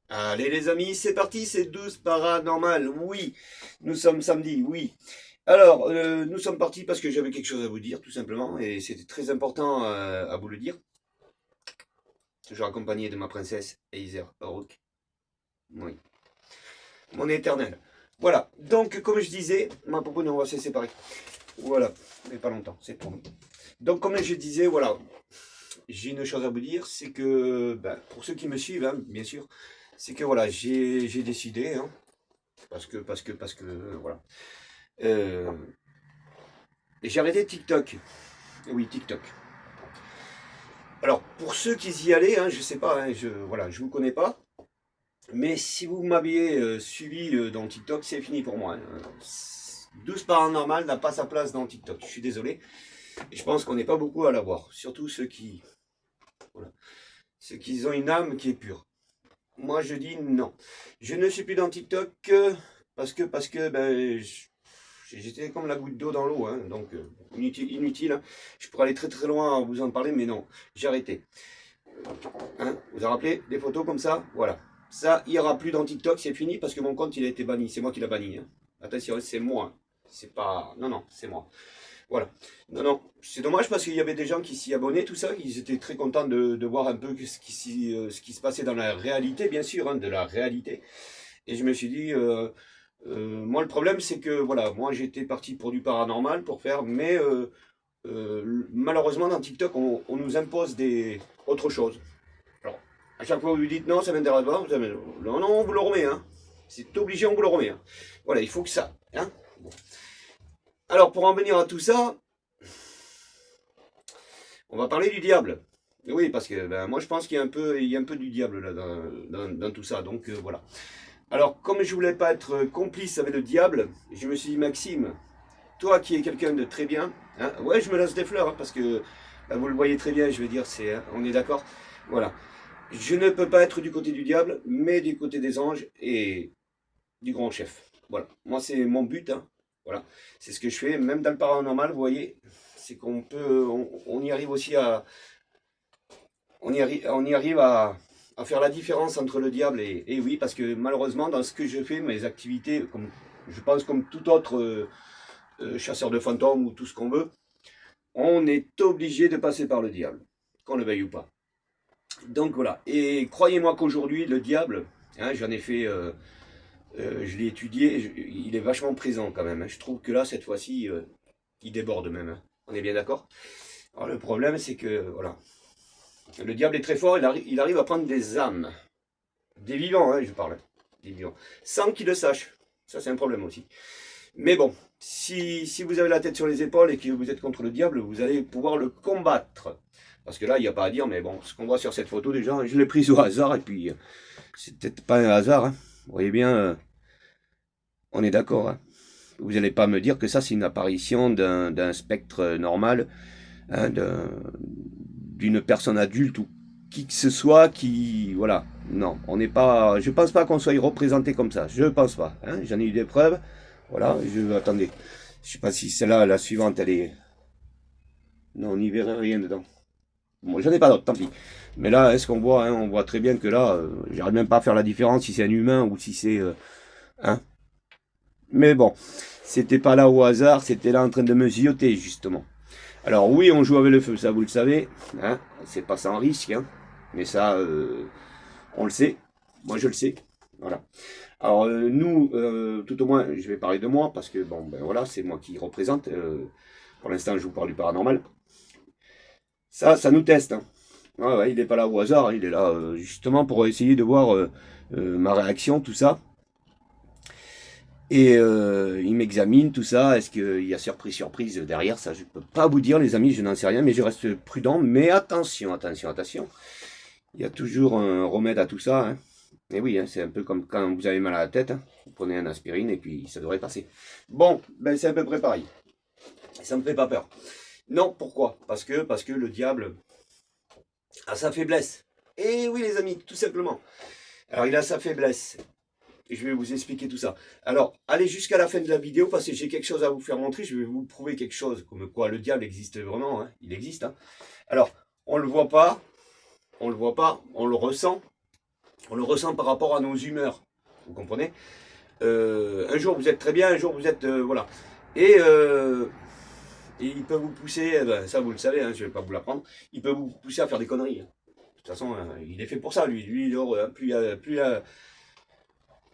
Allez les amis, c'est parti, c'est 12 paranormal, oui. Nous sommes samedi, oui. Alors, nous sommes partis parce que j'avais quelque chose à vous dire, tout simplement, et c'était très important à vous le dire. Toujours accompagné de ma princesse Heiser Rook. Oui, mon éternel. Voilà, donc comme je disais, ma popoune, on va se séparer. Voilà, mais pas longtemps, c'est pour nous. Donc comme je disais, voilà, j'ai une chose à vous dire, c'est que, ben, pour ceux qui me suivent, hein, bien sûr, c'est que voilà, j'ai décidé, hein, voilà. Euh, j'ai arrêté TikTok. Oui, TikTok. Alors, pour ceux qui y allaient, hein, je sais pas, hein, voilà, je vous connais pas. Mais si vous m'aviez suivi dans TikTok, c'est fini pour moi, hein. 12 paranormal n'a pas sa place dans TikTok. Je suis désolé. Et je pense qu'on n'est pas beaucoup à l'avoir. Surtout voilà, ceux qui ont une âme qui est pure. Moi, je dis non. Je ne suis plus dans TikTok parce que ben, j'étais comme la goutte d'eau dans l'eau, hein, donc inutile, hein. Je pourrais aller très très loin à vous en parler, mais non, j'ai arrêté. Hein, vous vous rappelez des photos comme ça? Voilà. Ça, il n'y aura plus dans TikTok, c'est fini parce que mon compte il a été banni. C'est moi qui l'ai banni, hein. Attention, c'est moi. C'est pas. Non, non, c'est moi. Voilà. Non, non, c'est dommage parce qu'il y avait des gens qui s'y abonnaient, tout ça, ils étaient très contents de voir un peu ce qui se passait dans la réalité, bien sûr, hein, de la réalité. Et je me suis dit, moi le problème c'est que, voilà, moi j'étais parti pour du paranormal, pour faire, mais malheureusement dans TikTok on nous impose autre chose. Alors, à chaque fois vous lui dites non, ça m'intéresse pas, non, non, on vous le remet, hein. C'est obligé, on vous le remet, hein. Voilà, il faut que ça, hein. Bon. Alors, pour en venir à tout ça, on va parler du diable. Oui, parce que ben, moi je pense qu'il y a un peu du diable là dans tout ça. Donc voilà. Alors, comme je voulais pas être complice avec le diable, je me suis dit, Maxime, toi qui es quelqu'un de très bien, hein, ouais, je me lance des fleurs, hein, parce que ben, vous le voyez très bien, je veux dire, hein, on est d'accord. Voilà. Je ne peux pas être du côté du diable, mais du côté des anges et du grand chef. Voilà. Moi, c'est mon but, hein. Voilà. C'est ce que je fais, même dans le paranormal, vous voyez, c'est on y arrive aussi on y arrive à faire la différence entre le diable et oui, parce que malheureusement, dans ce que je fais, mes activités, comme, je pense comme tout autre chasseur de fantômes ou tout ce qu'on veut, on est obligé de passer par le diable, qu'on le veuille ou pas. Donc voilà. Et croyez-moi qu'aujourd'hui, le diable, hein, j'en ai fait, je l'ai étudié, il est vachement présent quand même, hein. Je trouve que là, cette fois-ci, il déborde même, hein. On est bien d'accord. Alors le problème, c'est que voilà, le diable est très fort, il arrive à prendre des âmes. Des vivants, hein, je parle. Des vivants. Sans qu'ils le sachent. Ça, c'est un problème aussi. Mais bon, si vous avez la tête sur les épaules et que vous êtes contre le diable, vous allez pouvoir le combattre. Parce que là, il n'y a pas à dire, mais bon, ce qu'on voit sur cette photo, déjà, je l'ai prise au hasard, et puis, c'est peut-être pas un hasard, hein. Vous voyez bien, on est d'accord, hein. Vous n'allez pas me dire que ça, c'est une apparition d'un spectre normal, hein, d'une personne adulte ou qui que ce soit qui, voilà, non, on n'est pas, je pense pas qu'on soit représenté comme ça, je pense pas, hein, j'en ai eu des preuves, voilà, attendez, je sais pas si celle-là, la suivante, elle est, non, on n'y verrait rien dedans, bon, j'en ai pas d'autres, tant pis, mais là, est-ce qu'on voit, hein, on voit très bien que là, j'arrive même pas à faire la différence si c'est un humain ou si c'est, hein, mais bon, c'était pas là au hasard, c'était là en train de me zioter, justement. Alors oui, on joue avec le feu, ça vous le savez, hein, c'est pas sans risque, hein, mais ça, on le sait, moi je le sais, voilà. Alors nous, tout au moins, je vais parler de moi, parce que bon, ben voilà, c'est moi qui représente, pour l'instant je vous parle du paranormal. Ça nous teste, hein. Ouais, ouais, il n'est pas là au hasard, hein, il est là justement pour essayer de voir ma réaction, tout ça. Et il m'examine tout ça. Est-ce qu'il y a surprise derrière? Ça, je peux pas vous dire, les amis, je n'en sais rien, mais je reste prudent. Mais attention, attention, attention. Il y a toujours un remède à tout ça, hein. Et oui, hein, c'est un peu comme quand vous avez mal à la tête, hein. Vous prenez un aspirine et puis ça devrait passer. Bon, ben c'est à peu près pareil. Ça me fait pas peur. Non, pourquoi? Parce que le diable a sa faiblesse. Et oui, les amis, tout simplement. Alors, il a sa faiblesse. Et je vais vous expliquer tout ça. Alors, allez jusqu'à la fin de la vidéo parce que j'ai quelque chose à vous faire montrer. Je vais vous prouver quelque chose, comme quoi le diable existe vraiment, hein. Il existe, hein. Alors, on le voit pas, on le voit pas, on le ressent. On le ressent par rapport à nos humeurs. Vous comprenez? Un jour vous êtes très bien, un jour vous êtes... voilà. Et il peut vous pousser, ben, ça vous le savez, hein, je ne vais pas vous l'apprendre, il peut vous pousser à faire des conneries. Hein. De toute façon, il est fait pour ça, lui. Lui, il est heureux. Hein. Plus il y a,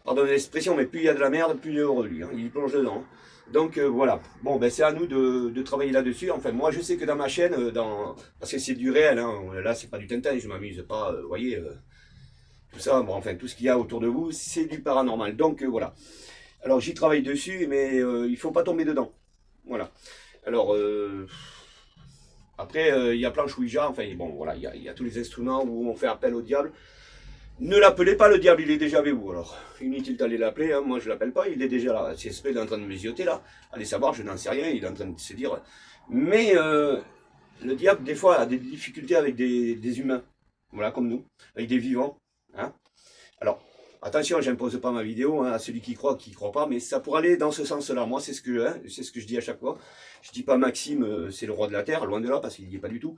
pardonnez l'expression, mais plus il y a de la merde, plus il est heureux, lui. Hein. Il plonge dedans. Hein. Donc voilà. Bon, ben c'est à nous de travailler là-dessus. Enfin, moi, je sais que dans ma chaîne, parce que c'est du réel, hein, là, c'est pas du Tintin, je m'amuse pas, vous voyez, tout ça, bon, enfin, tout ce qu'il y a autour de vous, c'est du paranormal. Donc voilà. Alors, j'y travaille dessus, mais il faut pas tomber dedans. Voilà. Alors, après, il y a planche Ouija, enfin, bon, voilà, il y a tous les instruments où on fait appel au diable. Ne l'appelez pas le diable, il est déjà avec vous. Alors, inutile d'aller l'appeler, hein, moi je l'appelle pas, il est déjà là. C'est il est en train de me zioter là. Allez savoir, je n'en sais rien, il est en train de se dire. Mais le diable, des fois, a des difficultés avec des humains. Voilà, comme nous, avec des vivants. Hein. Alors, attention, j'impose pas ma vidéo hein, à celui qui croit pas, mais ça pourrait aller dans ce sens-là. Moi, c'est ce que je dis à chaque fois. Je dis pas Maxime, c'est le roi de la terre, loin de là, parce qu'il n'y est pas du tout.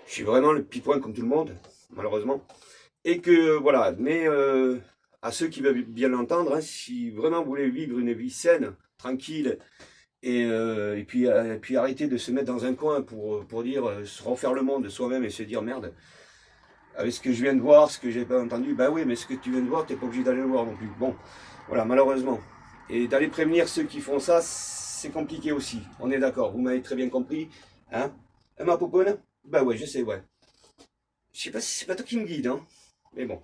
Je suis vraiment le petit point comme tout le monde, malheureusement. Et que voilà, mais à ceux qui veulent bien l'entendre, hein, si vraiment vous voulez vivre une vie saine, tranquille, et puis arrêter de se mettre dans un coin pour dire, se refaire le monde de soi-même et se dire merde, avec ce que je viens de voir, ce que j'ai pas entendu, bah oui, mais ce que tu viens de voir, t'es pas obligé d'aller le voir non plus. Bon, voilà, malheureusement. Et d'aller prévenir ceux qui font ça, c'est compliqué aussi. On est d'accord, vous m'avez très bien compris. Hein, ma poponne? Bah ouais, je sais, ouais. Je sais pas si c'est pas toi qui me guide, hein. Mais bon.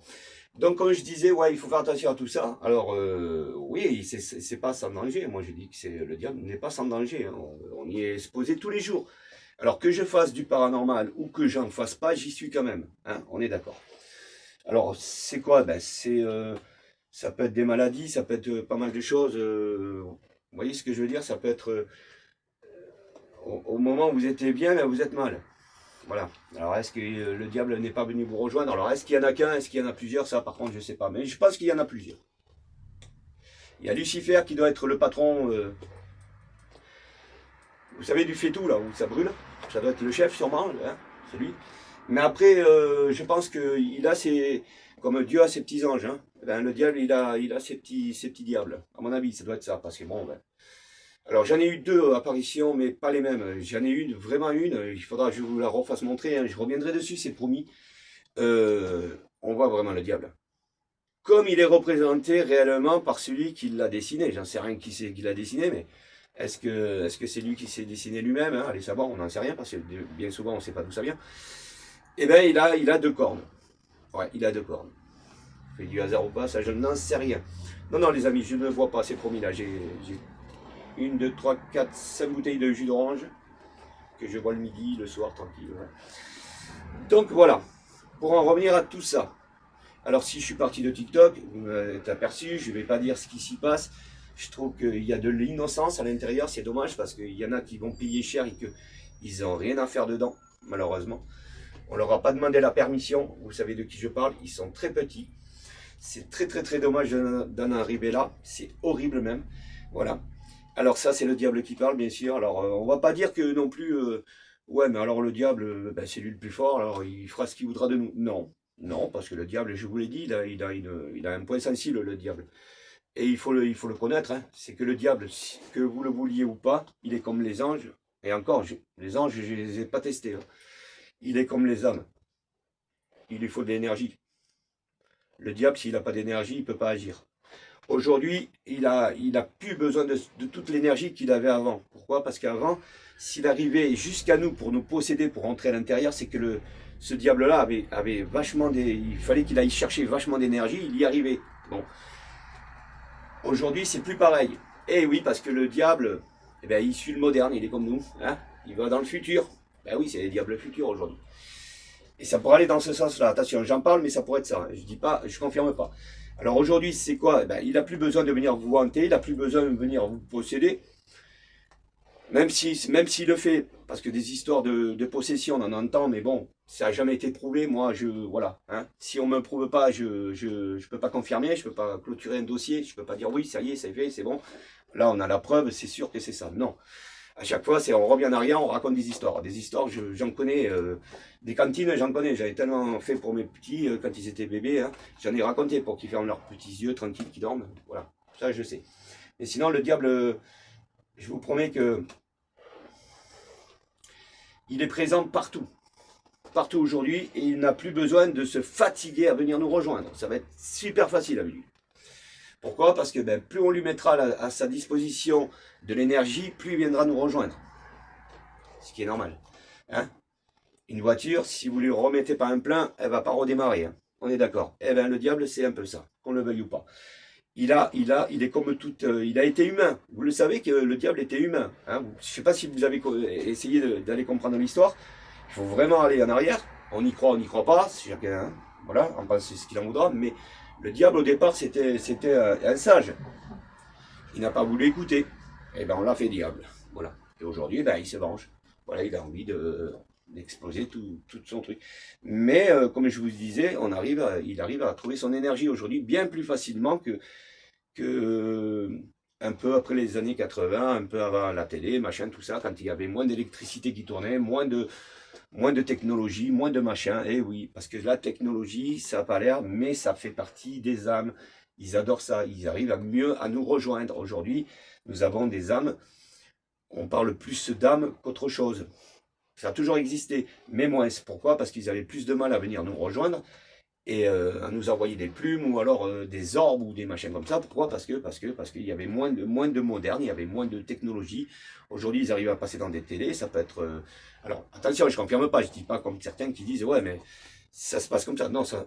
Donc, comme je disais, ouais, il faut faire attention à tout ça. Alors, oui, c'est pas sans danger. Moi, je dis que le diable n'est pas sans danger. Hein. On y est exposé tous les jours. Alors, que je fasse du paranormal ou que j'en fasse pas, j'y suis quand même. Hein, on est d'accord. Alors, c'est quoi? Ben, ça peut être des maladies, ça peut être pas mal de choses. Vous voyez ce que je veux dire? Ça peut être au moment où vous êtes bien, ben, vous êtes mal. Voilà. Alors, est-ce que le diable n'est pas venu vous rejoindre? Alors, est-ce qu'il y en a qu'un? Est-ce qu'il y en a plusieurs? Ça, par contre, je ne sais pas. Mais je pense qu'il y en a plusieurs. Il y a Lucifer qui doit être le patron, vous savez, du faitout, là, où ça brûle. Ça doit être le chef, sûrement, hein, c'est lui. Mais après, je pense qu'il a ses... Comme Dieu a ses petits anges, hein. Ben, le diable, il a ses petits diables. À mon avis, ça doit être ça. Parce que bon, ben, alors j'en ai eu deux apparitions, mais pas les mêmes. J'en ai eu vraiment une, il faudra que je vous la refasse montrer, hein. Je reviendrai dessus, c'est promis. On voit vraiment le diable. Comme il est représenté réellement par celui qui l'a dessiné. J'en sais rien qui c'est qui l'a dessiné, mais est-ce que c'est lui qui s'est dessiné lui-même hein? Allez savoir, on n'en sait rien, parce que bien souvent on ne sait pas d'où ça vient. Eh bien, il a deux cornes. Ouais, il a deux cornes. Fait du hasard ou pas, ça je n'en sais rien. Non, non les amis, je ne vois pas, c'est promis là. J'ai 1, 2, 3, 4, 5 bouteilles de jus d'orange que je bois le midi, le soir, tranquille. Ouais. Donc voilà, pour en revenir à tout ça. Alors si je suis parti de TikTok, vous m'avez aperçu, je ne vais pas dire ce qui s'y passe. Je trouve qu'il y a de l'innocence à l'intérieur, c'est dommage parce qu'il y en a qui vont payer cher et qu'ils n'ont rien à faire dedans, malheureusement. On leur a pas demandé la permission, vous savez de qui je parle, ils sont très petits. C'est très très très dommage d'en arriver là, c'est horrible même. Voilà. Alors ça c'est le diable qui parle bien sûr, alors on va pas dire que non plus, ouais mais alors le diable, ben, c'est lui le plus fort, alors il fera ce qu'il voudra de nous. Non, non, parce que le diable, je vous l'ai dit, il a un point sensible le diable. Et il faut le connaître, hein. C'est que le diable, que vous le vouliez ou pas, il est comme les anges, et encore, les anges je ne les ai pas testés. Hein. Il est comme les hommes, il lui faut de l'énergie. Le diable, s'il n'a pas d'énergie, il ne peut pas agir. Aujourd'hui, il a plus besoin de toute l'énergie qu'il avait avant. Pourquoi? Parce qu'avant, s'il arrivait jusqu'à nous pour nous posséder, pour rentrer à l'intérieur, c'est que ce diable-là avait vachement il fallait qu'il aille chercher vachement d'énergie, il y arrivait. Bon. Aujourd'hui, c'est plus pareil. Et oui, parce que le diable, eh ben, il suit le moderne, il est comme nous. Hein, il va dans le futur. Ben oui, c'est les diables futurs aujourd'hui. Et ça pourrait aller dans ce sens-là. Attention, j'en parle, mais ça pourrait être ça. Je dis pas, je confirme pas. Alors aujourd'hui, c'est quoi? Ben, il n'a plus besoin de venir vous hanter, il n'a plus besoin de venir vous posséder. Même s'il le fait, parce que des histoires de possession, on en entend, mais bon, ça n'a jamais été prouvé. Moi, voilà. Hein, si on ne me prouve pas, je ne peux pas confirmer, je ne peux pas clôturer un dossier, je ne peux pas dire oui, ça y est, c'est fait, c'est bon. Là, on a la preuve, c'est sûr que c'est ça. Non. À chaque fois, on revient en arrière, on raconte des histoires. Des histoires, j'en connais, des cantines, j'en connais. J'avais tellement fait pour mes petits quand ils étaient bébés. Hein, j'en ai raconté pour qu'ils ferment leurs petits yeux tranquilles, qu'ils dorment. Voilà, ça je sais. Et sinon, le diable, je vous promets que il est présent partout. Partout aujourd'hui. Et il n'a plus besoin de se fatiguer à venir nous rejoindre. Ça va être super facile avec lui. Pourquoi? Parce que plus on lui mettra à sa disposition de l'énergie, plus il viendra nous rejoindre. Ce qui est normal. Hein, une voiture, si vous ne lui remettez pas un plein, elle ne va pas redémarrer. Hein. On est d'accord. Eh bien, le diable, c'est un peu ça, qu'on le veuille ou pas. Il est comme tout. Il a été humain. Vous le savez que le diable était humain. Hein. Je ne sais pas si vous avez essayé d'aller comprendre l'histoire. Il faut vraiment aller en arrière. On y croit, on n'y croit pas. Chacun, hein. Voilà, on pense ce qu'il en voudra. Mais le diable, au départ, c'était un sage. Il n'a pas voulu écouter. Et ben, on l'a fait diable. Voilà. Et aujourd'hui, il se venge. Voilà, il a envie d'exploser tout son truc. Mais, comme je vous disais, il arrive à trouver son énergie aujourd'hui bien plus facilement que un peu après les années 80, un peu avant la télé, machin, tout ça, quand il y avait moins d'électricité qui tournait, moins de technologie, moins de machin. Et oui, parce que la technologie, ça n'a pas l'air, mais ça fait partie des âmes. Ils adorent ça, ils arrivent à mieux à nous rejoindre. Aujourd'hui, nous avons des âmes, on parle plus d'âmes qu'autre chose. Ça a toujours existé, mais moins. Pourquoi? Parce qu'ils avaient plus de mal à venir nous rejoindre et à nous envoyer des plumes ou alors des orbes ou des machins comme ça. Pourquoi? Parce qu'il y avait moins de modernes, il y avait moins de technologie. Aujourd'hui, ils arrivent à passer dans des télés, ça peut être... alors, attention, je ne confirme pas, je ne dis pas comme certains qui disent « Ouais, mais ça se passe comme ça ». Non, ça...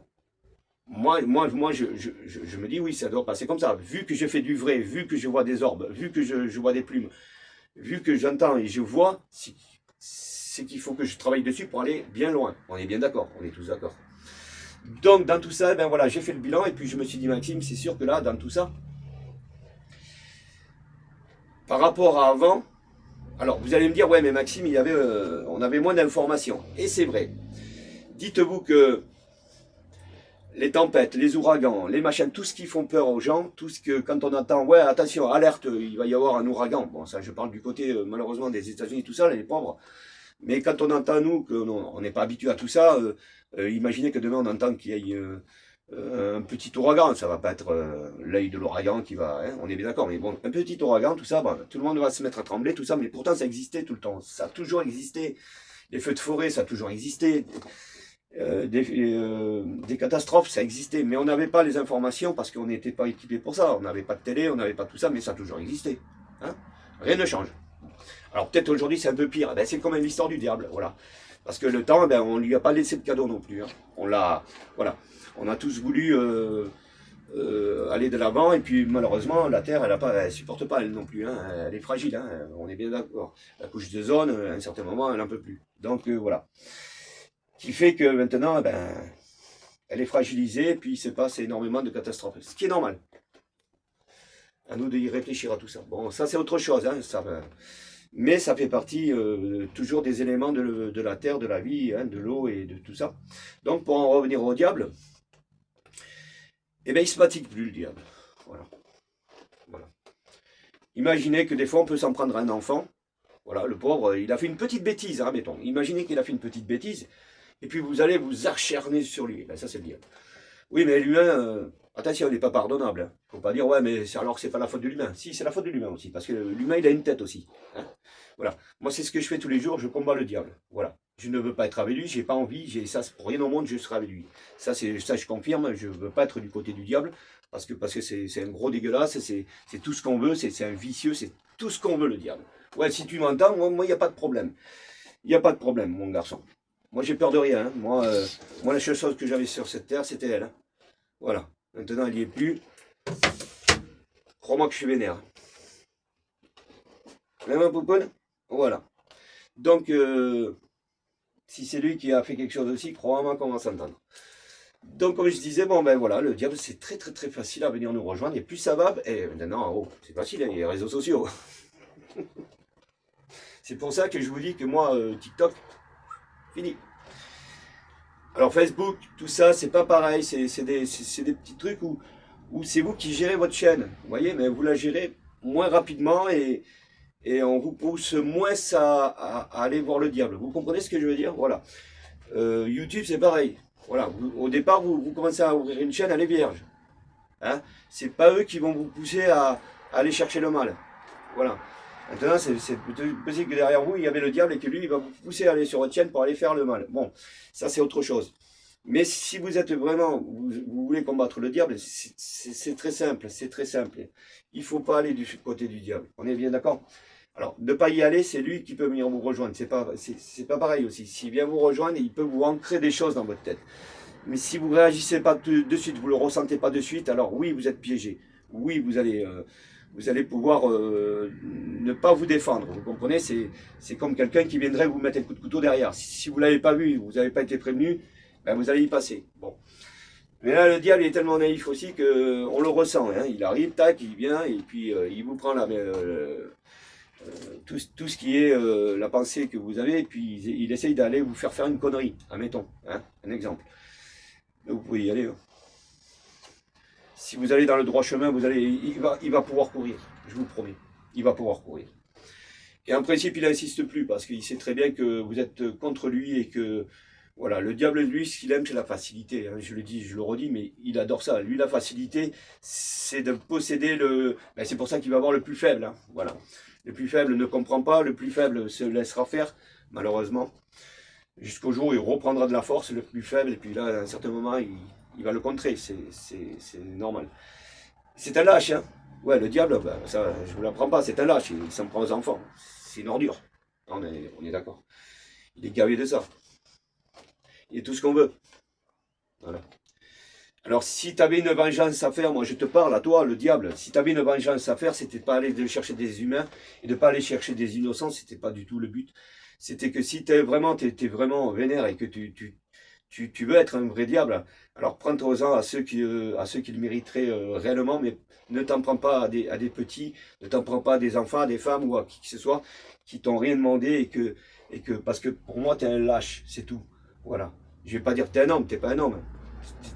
Moi je me dis oui, ça doit passer comme ça. Vu que je fais du vrai, vu que je vois des orbes, vu que je vois des plumes, vu que j'entends et je vois, c'est qu'il faut que je travaille dessus pour aller bien loin. On est bien d'accord, on est tous d'accord. Donc dans tout ça, ben voilà, j'ai fait le bilan et puis je me suis dit Maxime, c'est sûr que là, dans tout ça, par rapport à avant, alors vous allez me dire ouais mais Maxime, on avait moins d'informations. Et c'est vrai. Dites-vous que les tempêtes, les ouragans, les machins, tout ce qui font peur aux gens, tout ce que quand on entend, ouais attention, alerte, il va y avoir un ouragan. Bon ça je parle du côté malheureusement des États-Unis, tout ça, les pauvres. Mais quand on entend nous qu'on n'est pas habitué à tout ça, imaginez que demain on entend qu'il y ait un petit ouragan, ça va pas être l'œil de l'ouragan qui va, hein, on est bien d'accord, mais bon, un petit ouragan, tout ça, bon, tout le monde va se mettre à trembler, tout ça, mais pourtant ça existait tout le temps, ça a toujours existé. Les feux de forêt, ça a toujours existé. Des catastrophes, ça existait, mais on n'avait pas les informations parce qu'on n'était pas équipé pour ça. On n'avait pas de télé, on n'avait pas tout ça, mais ça a toujours existé. Hein, rien ne change. Alors peut-être aujourd'hui c'est un peu pire. Ben, c'est comme l'histoire du diable, voilà. Parce que le temps, on lui a pas laissé de cadeau non plus. Hein. Voilà. On a tous voulu aller de l'avant et puis malheureusement la Terre, elle supporte pas elle non plus. Hein. Elle est fragile. Hein. On est bien d'accord. La couche d'ozone, à un certain moment, elle n'en peut plus. Donc voilà. Qui fait que maintenant, elle est fragilisée, et puis il se passe énormément de catastrophes. Ce qui est normal. À nous d'y réfléchir à tout ça. Bon, ça c'est autre chose, hein, mais ça fait partie toujours des éléments de la terre, de la vie, hein, de l'eau et de tout ça. Donc pour en revenir au diable, eh bien il ne se fatigue plus le diable. Voilà. Imaginez que des fois on peut s'en prendre à un enfant. Voilà, le pauvre, il a fait une petite bêtise, hein, mettons. Imaginez qu'il a fait une petite bêtise. Et puis vous allez vous acharner sur lui. Ben, ça, c'est le diable. Oui, mais l'humain, attention, il n'est pas pardonnable. Il ne faut pas dire, ouais, mais alors que c'est pas la faute de l'humain. Si, c'est la faute de l'humain aussi, parce que l'humain, il a une tête aussi. Hein. Voilà. Moi, c'est ce que je fais tous les jours, je combats le diable. Voilà. Je ne veux pas être avec lui, j'ai pas envie, ça, pour rien au monde, je serai avec lui. Ça, je confirme, je ne veux pas être du côté du diable, parce que c'est un gros dégueulasse, c'est tout ce qu'on veut, c'est un vicieux, c'est tout ce qu'on veut, le diable. Ouais, si tu m'entends, moi, il n'y a pas de problème. Il n'y a pas de problème, mon garçon. Moi, j'ai peur de rien. Hein. Moi, la seule chose que j'avais sur cette terre, c'était elle. Hein. Voilà. Maintenant, elle n'y est plus. Crois-moi que je suis vénère. Même un pouponne. Voilà. Donc, si c'est lui qui a fait quelque chose aussi, crois-moi qu'on va s'entendre. Donc, comme je disais, voilà, le diable, c'est très, très, très facile à venir nous rejoindre. Et plus ça va, et maintenant, c'est facile, hein, il y a les réseaux sociaux. C'est pour ça que je vous dis que moi, TikTok, fini. Alors Facebook, tout ça, c'est pas pareil, c'est des petits trucs où c'est vous qui gérez votre chaîne, vous voyez, mais vous la gérez moins rapidement et et on vous pousse moins à aller voir le diable. Vous comprenez ce que je veux dire? Voilà. YouTube, c'est pareil. Voilà. Au départ, vous commencez à ouvrir une chaîne, elle est vierge. Hein? C'est pas eux qui vont vous pousser à aller chercher le mal. Voilà. Maintenant, c'est possible que derrière vous, il y avait le diable et que lui, il va vous pousser à aller sur votre chaîne pour aller faire le mal. Bon, ça, c'est autre chose. Mais si vous êtes vraiment, vous voulez combattre le diable, c'est très simple, c'est très simple. Il ne faut pas aller du côté du diable. On est bien d'accord? Alors, ne pas y aller, c'est lui qui peut venir vous rejoindre. C'est pas pareil aussi. S'il vient vous rejoindre, il peut vous ancrer des choses dans votre tête. Mais si vous ne réagissez pas de suite, vous ne le ressentez pas de suite, alors oui, vous êtes piégé. Oui, vous allez pouvoir ne pas vous défendre. Vous comprenez? C'est comme quelqu'un qui viendrait vous mettre un coup de couteau derrière. Si vous ne l'avez pas vu, vous n'avez pas été prévenu, ben vous allez y passer. Bon. Mais là, le diable est tellement naïf aussi qu'on le ressent. Hein. Il arrive, tac, il vient, et puis il vous prend tout ce qui est la pensée que vous avez, et puis il essaye d'aller vous faire une connerie, admettons, hein, un exemple. Vous pouvez y aller. Hein. Si vous allez dans le droit chemin, il va pouvoir courir, je vous promets. Il va pouvoir courir. Et en principe, il n'insiste plus, parce qu'il sait très bien que vous êtes contre lui et que voilà, le diable, lui, ce qu'il aime, c'est la facilité. Hein. Je le dis, je le redis, mais il adore ça. Lui, la facilité, c'est de posséder le... Ben, c'est pour ça qu'il va avoir le plus faible. Hein. Voilà. Le plus faible ne comprend pas, le plus faible se laissera faire, malheureusement. Jusqu'au jour où il reprendra de la force, le plus faible, et puis là, à un certain moment, il va le contrer. C'est normal. C'est un lâche, hein. Ouais, le diable, ben, ça, je ne vous l'apprends pas, c'est un lâche. Il s'en prend aux enfants. C'est une ordure. On est d'accord. Il est gavé de ça. Il est tout ce qu'on veut. Voilà. Alors, si tu avais une vengeance à faire, moi je te parle à toi, le diable, si tu avais une vengeance à faire, c'était pas aller chercher des humains et de pas aller chercher des innocents, c'était pas du tout le but. C'était que si t'es vraiment vénère et que tu veux être un vrai diable, alors prends-toi-en à ceux qui le mériteraient réellement, mais ne t'en prends pas à des petits, ne t'en prends pas à des enfants, à des femmes ou à qui que ce soit qui t'ont rien demandé parce que pour moi tu es un lâche, c'est tout. Voilà. Je vais pas dire que tu es un homme, tu n'es pas un homme.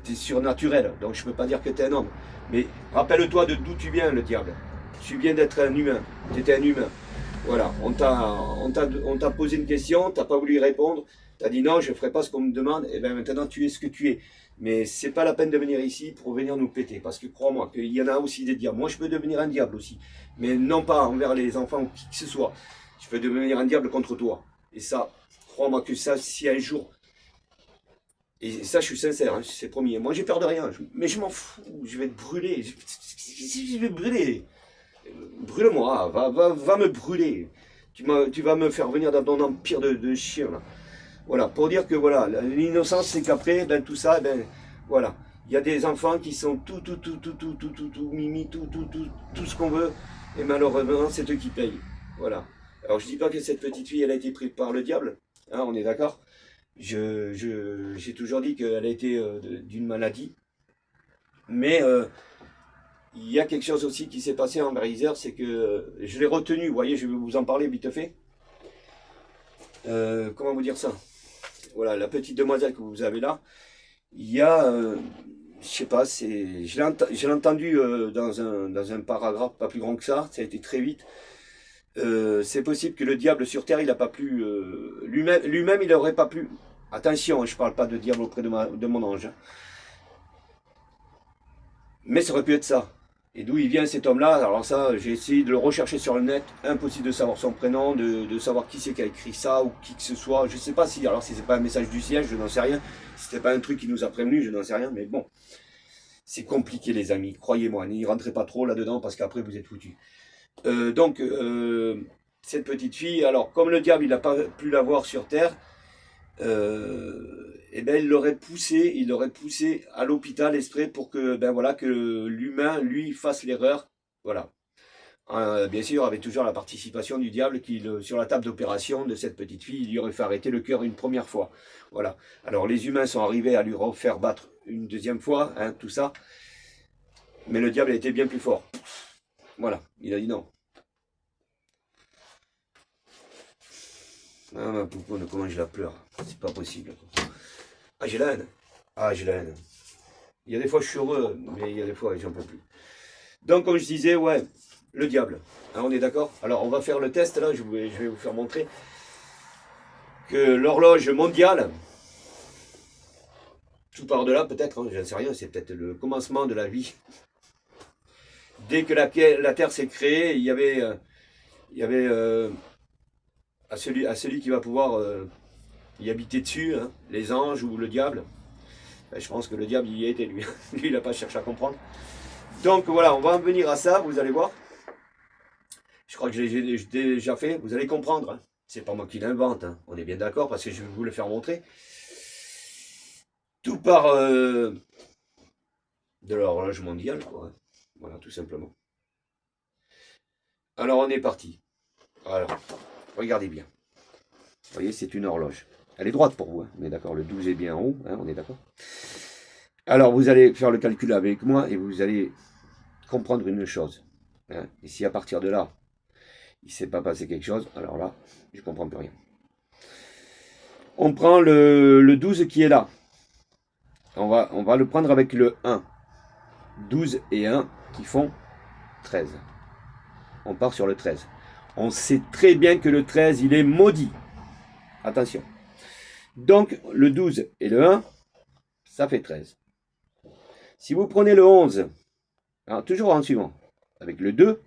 Tu es surnaturel, donc je ne peux pas dire que tu es un homme. Mais rappelle-toi de d'où tu viens, le diable. Tu viens d'être un humain. Tu étais un humain. Voilà. On t'a posé une question, tu n'as pas voulu y répondre. Tu as dit non, je ne ferai pas ce qu'on me demande. Et bien maintenant, tu es ce que tu es. Mais c'est pas la peine de venir ici pour venir nous péter. Parce que crois-moi, qu'il y en a aussi des diables. Moi, je peux devenir un diable aussi. Mais non pas envers les enfants ou qui que ce soit. Je peux devenir un diable contre toi. Et ça, crois-moi que ça, si un jour... Et ça, je suis sincère, hein, c'est promis. Moi, j'ai peur de rien. Mais je m'en fous. Je vais être brûlé. Je vais brûler. Brûle-moi. Va me brûler. Tu vas me faire venir dans ton empire de chien. Là. Voilà. Pour dire que voilà, l'innocence, c'est qu'après, ben, tout ça, ben, voilà. Il y a des enfants qui sont tout, mimi, tout ce qu'on veut. Et malheureusement, c'est eux qui payent. Voilà. Alors, je dis pas que cette petite fille, elle a été prise par le diable. Hein, on est d'accord? J'ai toujours dit qu'elle a été d'une maladie. Mais il y a quelque chose aussi qui s'est passé en Isère, c'est que je l'ai retenu, vous voyez, je vais vous en parler vite fait. Comment vous dire ça? Voilà, la petite demoiselle que vous avez là, il y a, je sais pas, je l'ai entendu dans un paragraphe pas plus grand que ça a été très vite. C'est possible que le diable sur terre, il n'a pas plu, lui-même, il n'aurait pas plu. Attention, je ne parle pas de diable auprès de mon ange. Mais ça aurait pu être ça. Et d'où il vient cet homme-là? Alors ça, j'ai essayé de le rechercher sur le net. Impossible de savoir son prénom, de savoir qui c'est qui a écrit ça ou qui que ce soit. Je ne sais pas si, alors si c'est pas un message du ciel, je n'en sais rien. Si c'était pas un truc qui nous a prévenu, je n'en sais rien. Mais bon, c'est compliqué les amis. Croyez-moi, n'y rentrez pas trop là-dedans parce qu'après vous êtes foutus. Donc, cette petite fille, alors comme le diable il n'a pas pu la voir sur terre, et ben il l'aurait poussé à l'hôpital exprès pour que ben voilà que l'humain lui fasse l'erreur, voilà. Bien sûr avec toujours la participation du diable qui sur la table d'opération de cette petite fille il lui aurait fait arrêter le cœur une première fois, voilà. Alors les humains sont arrivés à lui refaire battre une deuxième fois, hein, tout ça, mais le diable a été bien plus fort, voilà. Il a dit non. Ah ma pouponne, comment je la pleure, c'est pas possible. Ah j'ai la haine. Ah j'ai la haine. Il y a des fois je suis heureux, mais il y a des fois j'en peux plus. Donc comme je disais, ouais, le diable. Hein, on est d'accord? Alors on va faire le test là, je vais vous faire montrer que l'horloge mondiale, tout par delà peut-être, hein, j'en sais rien, c'est peut-être le commencement de la vie. Dès que la Terre s'est créée, il y avait à celui qui va pouvoir y habiter dessus, hein, les anges ou le diable. Ben, je pense que le diable y a été lui. Lui, il n'a pas cherché à comprendre. Donc voilà, on va en venir à ça, vous allez voir. Je crois que je l'ai déjà fait, vous allez comprendre. Hein. C'est pas moi qui l'invente, hein. On est bien d'accord, parce que je vais vous le faire montrer. Tout part de l'horloge mondiale, quoi. Voilà, tout simplement. Alors on est parti. Voilà, regardez bien. Vous voyez, c'est une horloge. Elle est droite pour vous, hein. On est d'accord, le 12 est bien en haut, hein, on est d'accord. Alors vous allez faire le calcul avec moi et vous allez comprendre une chose. Hein. Et si à partir de là, il ne s'est pas passé quelque chose, alors là, je ne comprends plus rien. On prend le 12 qui est là. On va le prendre avec le 1. 12 et 1 qui font 13. On part sur le 13. On sait très bien que le 13, il est maudit. Attention. Donc, le 12 et le 1, ça fait 13. Si vous prenez le 11, alors toujours en suivant, avec le 2,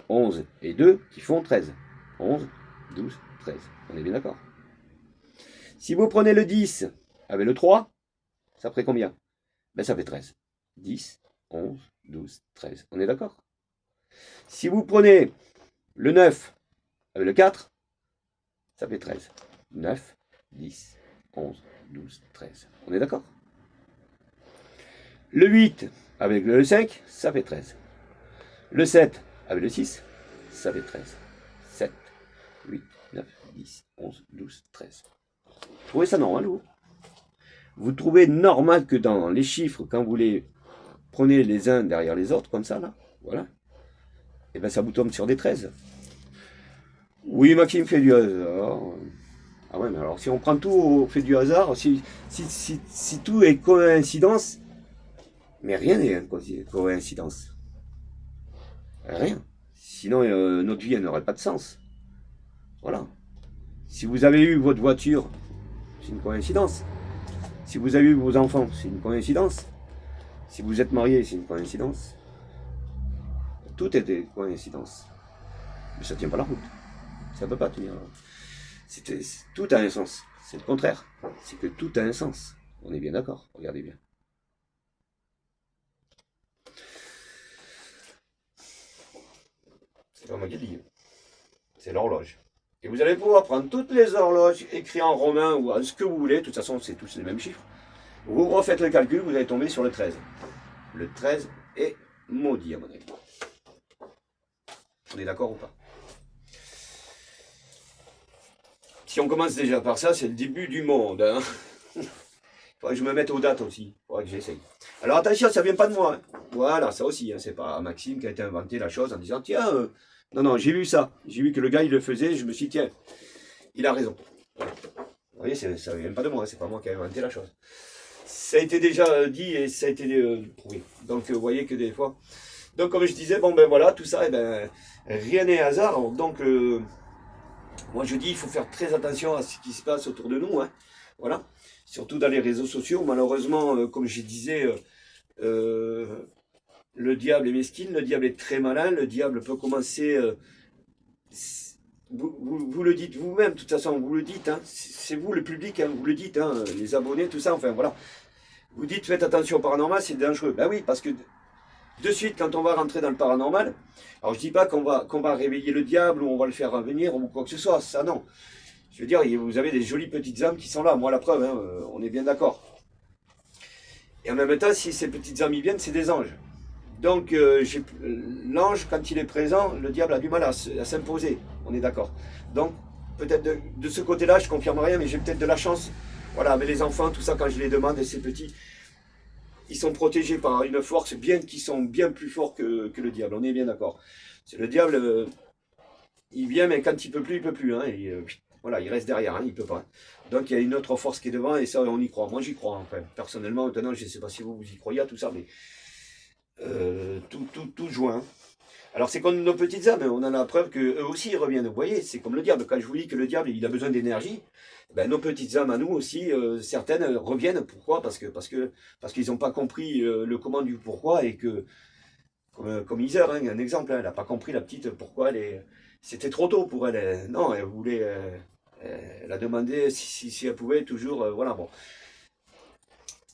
11 et 2 qui font 13. 11, 12, 13. On est bien d'accord. Si vous prenez le 10 avec le 3, ça ferait combien? Ben, ça fait 13. 10, 11, 12, 13. On est d'accord? Si vous prenez le 9 avec le 4, ça fait 13. 9, 10, 11, 12, 13. On est d'accord? Le 8 avec le 5, ça fait 13. Le 7 avec le 6, ça fait 13. 7, 8, 9, 10, 11, 12, 13. Vous trouvez ça normal, vous? Vous trouvez normal que dans les chiffres, quand vous les prenez les uns derrière les autres, comme ça, là, voilà, et bien ça vous tombe sur des 13. Oui, Maxime fait du hasard. Ah ouais, mais alors si on prend tout au fait du hasard, si tout est coïncidence, mais rien n'est coïncidence. Rien. Sinon, notre vie, elle n'aurait pas de sens. Voilà. Si vous avez eu votre voiture, c'est une coïncidence. Si vous avez eu vos enfants, c'est une coïncidence. Si vous êtes marié, c'est une coïncidence. Tout est des coïncidences. Mais ça ne tient pas la route. Ça ne peut pas tenir la route. Tout a un sens. C'est le contraire. C'est que tout a un sens. On est bien d'accord. Regardez bien. C'est pas moi qui dis. C'est l'horloge. Et vous allez pouvoir prendre toutes les horloges écrites en romain ou en ce que vous voulez. De toute façon, c'est tous les mêmes chiffres. Vous refaites le calcul, vous allez tomber sur le 13. Le 13 est maudit à mon avis. On est d'accord ou pas? Si on commence déjà par ça, c'est le début du monde. Hein. Il faudrait que je me mette aux dates aussi. Il faudrait que j'essaye. Alors attention, ça ne vient pas de moi. Hein. Voilà, ça aussi. Hein. C'est pas Maxime qui a été inventé la chose en disant tiens, non, j'ai vu ça. J'ai vu que le gars il le faisait. Je me suis dit tiens, il a raison. Voilà. Vous voyez, ça ne vient pas de moi. C'est pas moi qui ai inventé la chose. Ça a été déjà dit et ça a été prouvé. Donc vous voyez que des fois. Donc comme je disais, bon ben voilà, tout ça, rien n'est hasard. Donc moi je dis, il faut faire très attention à ce qui se passe autour de nous. Hein. Voilà. Surtout dans les réseaux sociaux. Malheureusement, comme je disais, le diable est mesquine, le diable est très malin, le diable peut commencer... vous le dites vous-même, de toute façon, vous le dites, hein, c'est vous le public, hein, vous le dites, hein, les abonnés, tout ça, enfin voilà. Vous dites faites attention au paranormal, c'est dangereux. Ben oui, parce que de suite, quand on va rentrer dans le paranormal, alors je dis pas qu'on va réveiller le diable ou on va le faire revenir ou quoi que ce soit, ça non. Je veux dire, vous avez des jolies petites âmes qui sont là, moi la preuve, hein, on est bien d'accord. Et en même temps, si ces petites âmes y viennent, c'est des anges. Donc l'ange, quand il est présent, le diable a du mal à s'imposer, on est d'accord. Donc peut-être de ce côté-là, je ne confirme rien, mais j'ai peut-être de la chance. Voilà, mais les enfants, tout ça, quand je les demande, et ces petits, ils sont protégés par une force qui sont bien plus forts que le diable, on est bien d'accord. C'est le diable, il vient, mais quand il ne peut plus, il ne peut plus. Hein, et, voilà, il reste derrière, hein, il ne peut pas. Donc il y a une autre force qui est devant, et ça, on y croit. Moi, j'y crois, enfin. Personnellement, maintenant, je ne sais pas si vous y croyez à tout ça, mais tout joint. Alors c'est comme nos petites âmes, on en a la preuve qu'eux aussi ils reviennent. Vous voyez, c'est comme le diable. Quand je vous dis que le diable il a besoin d'énergie, ben, nos petites âmes à nous aussi, certaines reviennent. Pourquoi? Parce qu'ils n'ont pas compris le comment du pourquoi et que, comme Iser, hein, un exemple, hein, elle n'a pas compris la petite pourquoi c'était trop tôt pour elle. Non, elle voulait, elle a demandé si elle pouvait toujours, voilà, bon.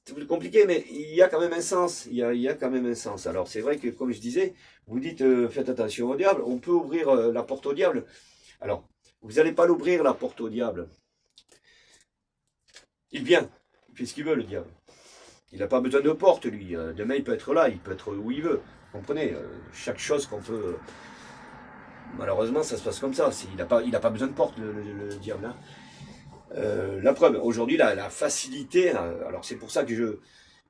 C'est plus compliqué, mais il y a quand même un sens. Il y a quand même un sens. Alors c'est vrai que, comme je disais, vous dites faites attention au diable. On peut ouvrir la porte au diable. Alors, vous n'allez pas l'ouvrir la porte au diable. Il vient. Il fait ce qu'il veut, le diable. Il n'a pas besoin de porte, lui. Demain, il peut être là, il peut être où il veut. Vous comprenez? Chaque chose qu'on peut. Malheureusement, ça se passe comme ça. Il a pas besoin de porte, le diable. Hein. La preuve, aujourd'hui, la facilité. Alors, c'est pour ça que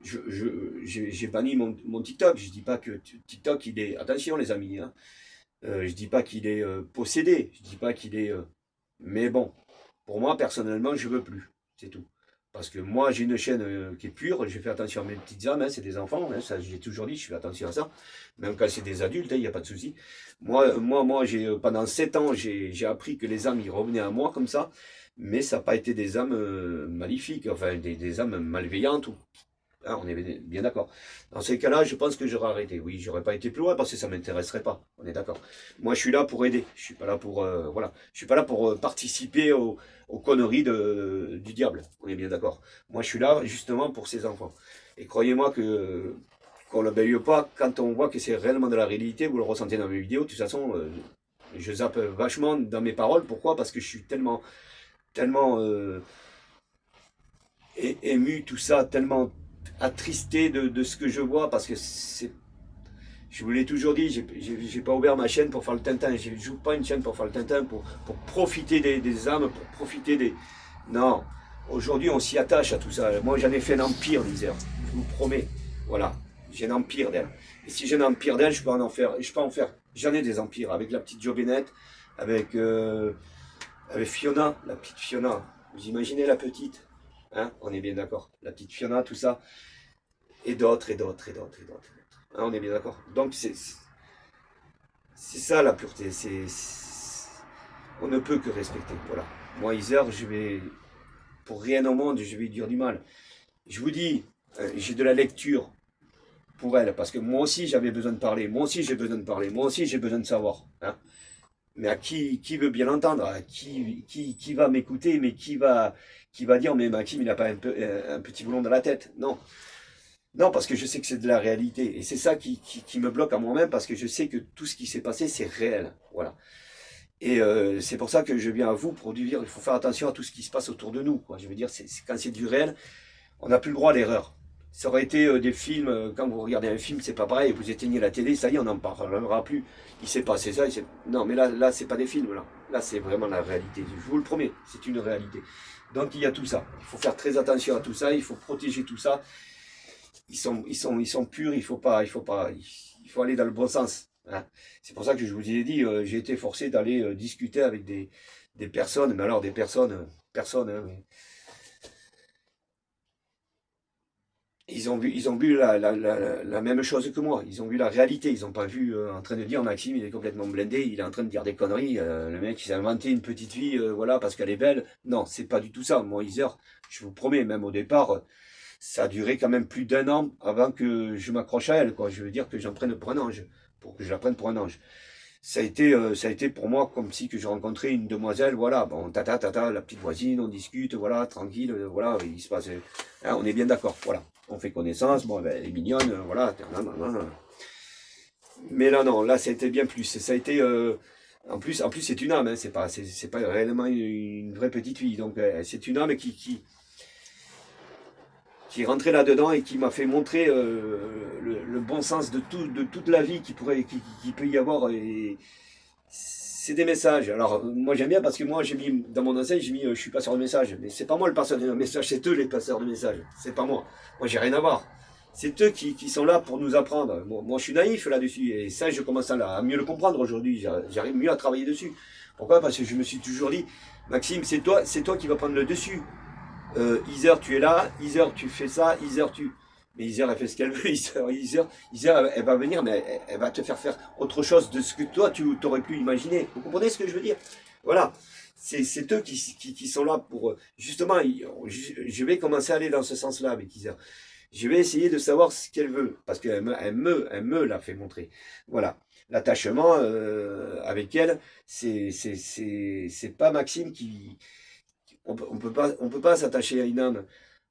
j'ai banni mon TikTok. Je dis pas que TikTok, il est. Attention, les amis. Hein. Je dis pas qu'il est possédé. Je dis pas qu'il est. Mais bon, pour moi, personnellement, je veux plus. C'est tout. Parce que moi, j'ai une chaîne qui est pure. Je fais attention à mes petites âmes. Hein, c'est des enfants. Hein, ça, j'ai toujours dit. Je fais attention à ça. Même quand c'est des adultes, il n'y a pas de souci. Moi, j'ai pendant 7 ans, j'ai appris que les âmes, ils revenaient à moi comme ça. Mais ça n'a pas été des âmes maléfiques, enfin des âmes malveillantes. Hein, on est bien d'accord. Dans ces cas-là, je pense que j'aurais arrêté. Oui, j'aurais pas été plus loin parce que ça ne m'intéresserait pas. On est d'accord. Moi, je suis là pour aider. Je suis pas là pour voilà. Je suis pas là pour participer aux conneries du diable. On est bien d'accord. Moi, je suis là justement pour ces enfants. Et croyez-moi que qu'on ne le baigne pas, quand on voit que c'est réellement de la réalité, vous le ressentez dans mes vidéos. De toute façon, je zappe vachement dans mes paroles. Pourquoi? Parce que je suis tellement ému, tout ça, tellement attristé de ce que je vois, parce que je vous l'ai toujours dit, j'ai pas ouvert ma chaîne pour faire le Tintin, je joue pas une chaîne pour faire le Tintin, pour profiter des âmes, pour profiter des... Non, aujourd'hui on s'y attache à tout ça. Moi j'en ai fait un empire d'Isère, je vous promets, voilà, j'ai un empire d'elle. Et si j'ai un empire d'elle, je peux en faire, j'en ai des empires, avec la petite Jobinette, avec Fiona, la petite Fiona. Vous imaginez la petite? Hein, on est bien d'accord. La petite Fiona, tout ça. Et d'autres, et d'autres, et d'autres, et d'autres. Hein, on est bien d'accord. Donc c'est ça la pureté. On ne peut que respecter. Voilà. Moi, Isère, je vais, pour rien au monde, je vais lui dire du mal. Je vous dis, j'ai de la lecture pour elle, parce que moi aussi j'avais besoin de parler. Moi aussi j'ai besoin de parler. Moi aussi j'ai besoin de savoir. Hein. Mais à qui veut bien l'entendre? À qui va m'écouter? Mais qui va dire, mais Maxime, il n'a pas un petit boulon dans la tête? Non. Non, parce que je sais que c'est de la réalité. Et c'est ça qui me bloque à moi-même, parce que je sais que tout ce qui s'est passé, c'est réel. Voilà. Et c'est pour ça que je viens à vous pour dire, il faut faire attention à tout ce qui se passe autour de nous. Quoi. Je veux dire, quand c'est du réel, on n'a plus le droit à l'erreur. Ça aurait été des films, quand vous regardez un film, c'est pas pareil, vous éteignez la télé, ça y est, on n'en parlera plus. Il s'est passé ça, non, mais là c'est pas des films, là. Là, c'est vraiment la réalité. Je vous le promets, c'est une réalité. Donc, il y a tout ça. Il faut faire très attention à tout ça, il faut protéger tout ça. Ils sont purs, il faut aller dans le bon sens. Hein. C'est pour ça que je vous ai dit, j'ai été forcé d'aller discuter avec des personnes, mais alors des personnes, hein, mais ils ont vu la même chose que moi. Ils ont vu la réalité. Ils n'ont pas vu en train de dire Maxime, il est complètement blindé, il est en train de dire des conneries. Le mec, il s'est inventé une petite fille, voilà, parce qu'elle est belle. Non, c'est pas du tout ça. Moi, Isère, je vous promets, même au départ, ça a duré quand même plus d'1 an avant que je m'accroche à elle. Quoi. Je veux dire que j'en prenne pour un ange, pour que je la prenne pour un ange. Ça a été pour moi comme si que je rencontrais une demoiselle, voilà, bon, la petite voisine, on discute, voilà, tranquille, voilà, il se passe, hein, on est bien d'accord, voilà, on fait connaissance, bon, ben, elle est mignonne, voilà, mais là, non, là, ça a été bien plus, ça a été, en plus, c'est une âme, hein, c'est pas réellement une vraie petite fille, donc, c'est une âme qui est rentré là-dedans et qui m'a fait montrer le bon sens de toute la vie qui peut y avoir. Et c'est des messages. Alors, moi j'aime bien parce que moi j'ai mis, dans mon enseigne, j'ai mis je suis passeur de messages. Mais c'est pas moi le passeur de messages, c'est eux les passeurs de messages. C'est pas moi. Moi j'ai rien à voir. C'est eux qui sont là pour nous apprendre. Moi je suis naïf là-dessus. Et ça, je commence à mieux le comprendre aujourd'hui. J'arrive mieux à travailler dessus. Pourquoi? Parce que je me suis toujours dit, Maxime, c'est toi qui vas prendre le dessus. Iser, tu es là, Iser, tu fais ça, Iser, tu... Mais Isère, elle fait ce qu'elle veut. Isère, elle va venir, mais elle va te faire autre chose de ce que toi, tu aurais pu imaginer. Vous comprenez ce que je veux dire? Voilà. C'est eux qui sont là pour... Justement, je vais commencer à aller dans ce sens-là avec Isère. Je vais essayer de savoir ce qu'elle veut, parce qu'elle me l'a fait montrer. Voilà. L'attachement avec elle, c'est pas Maxime qui... On peut pas s'attacher à une âme.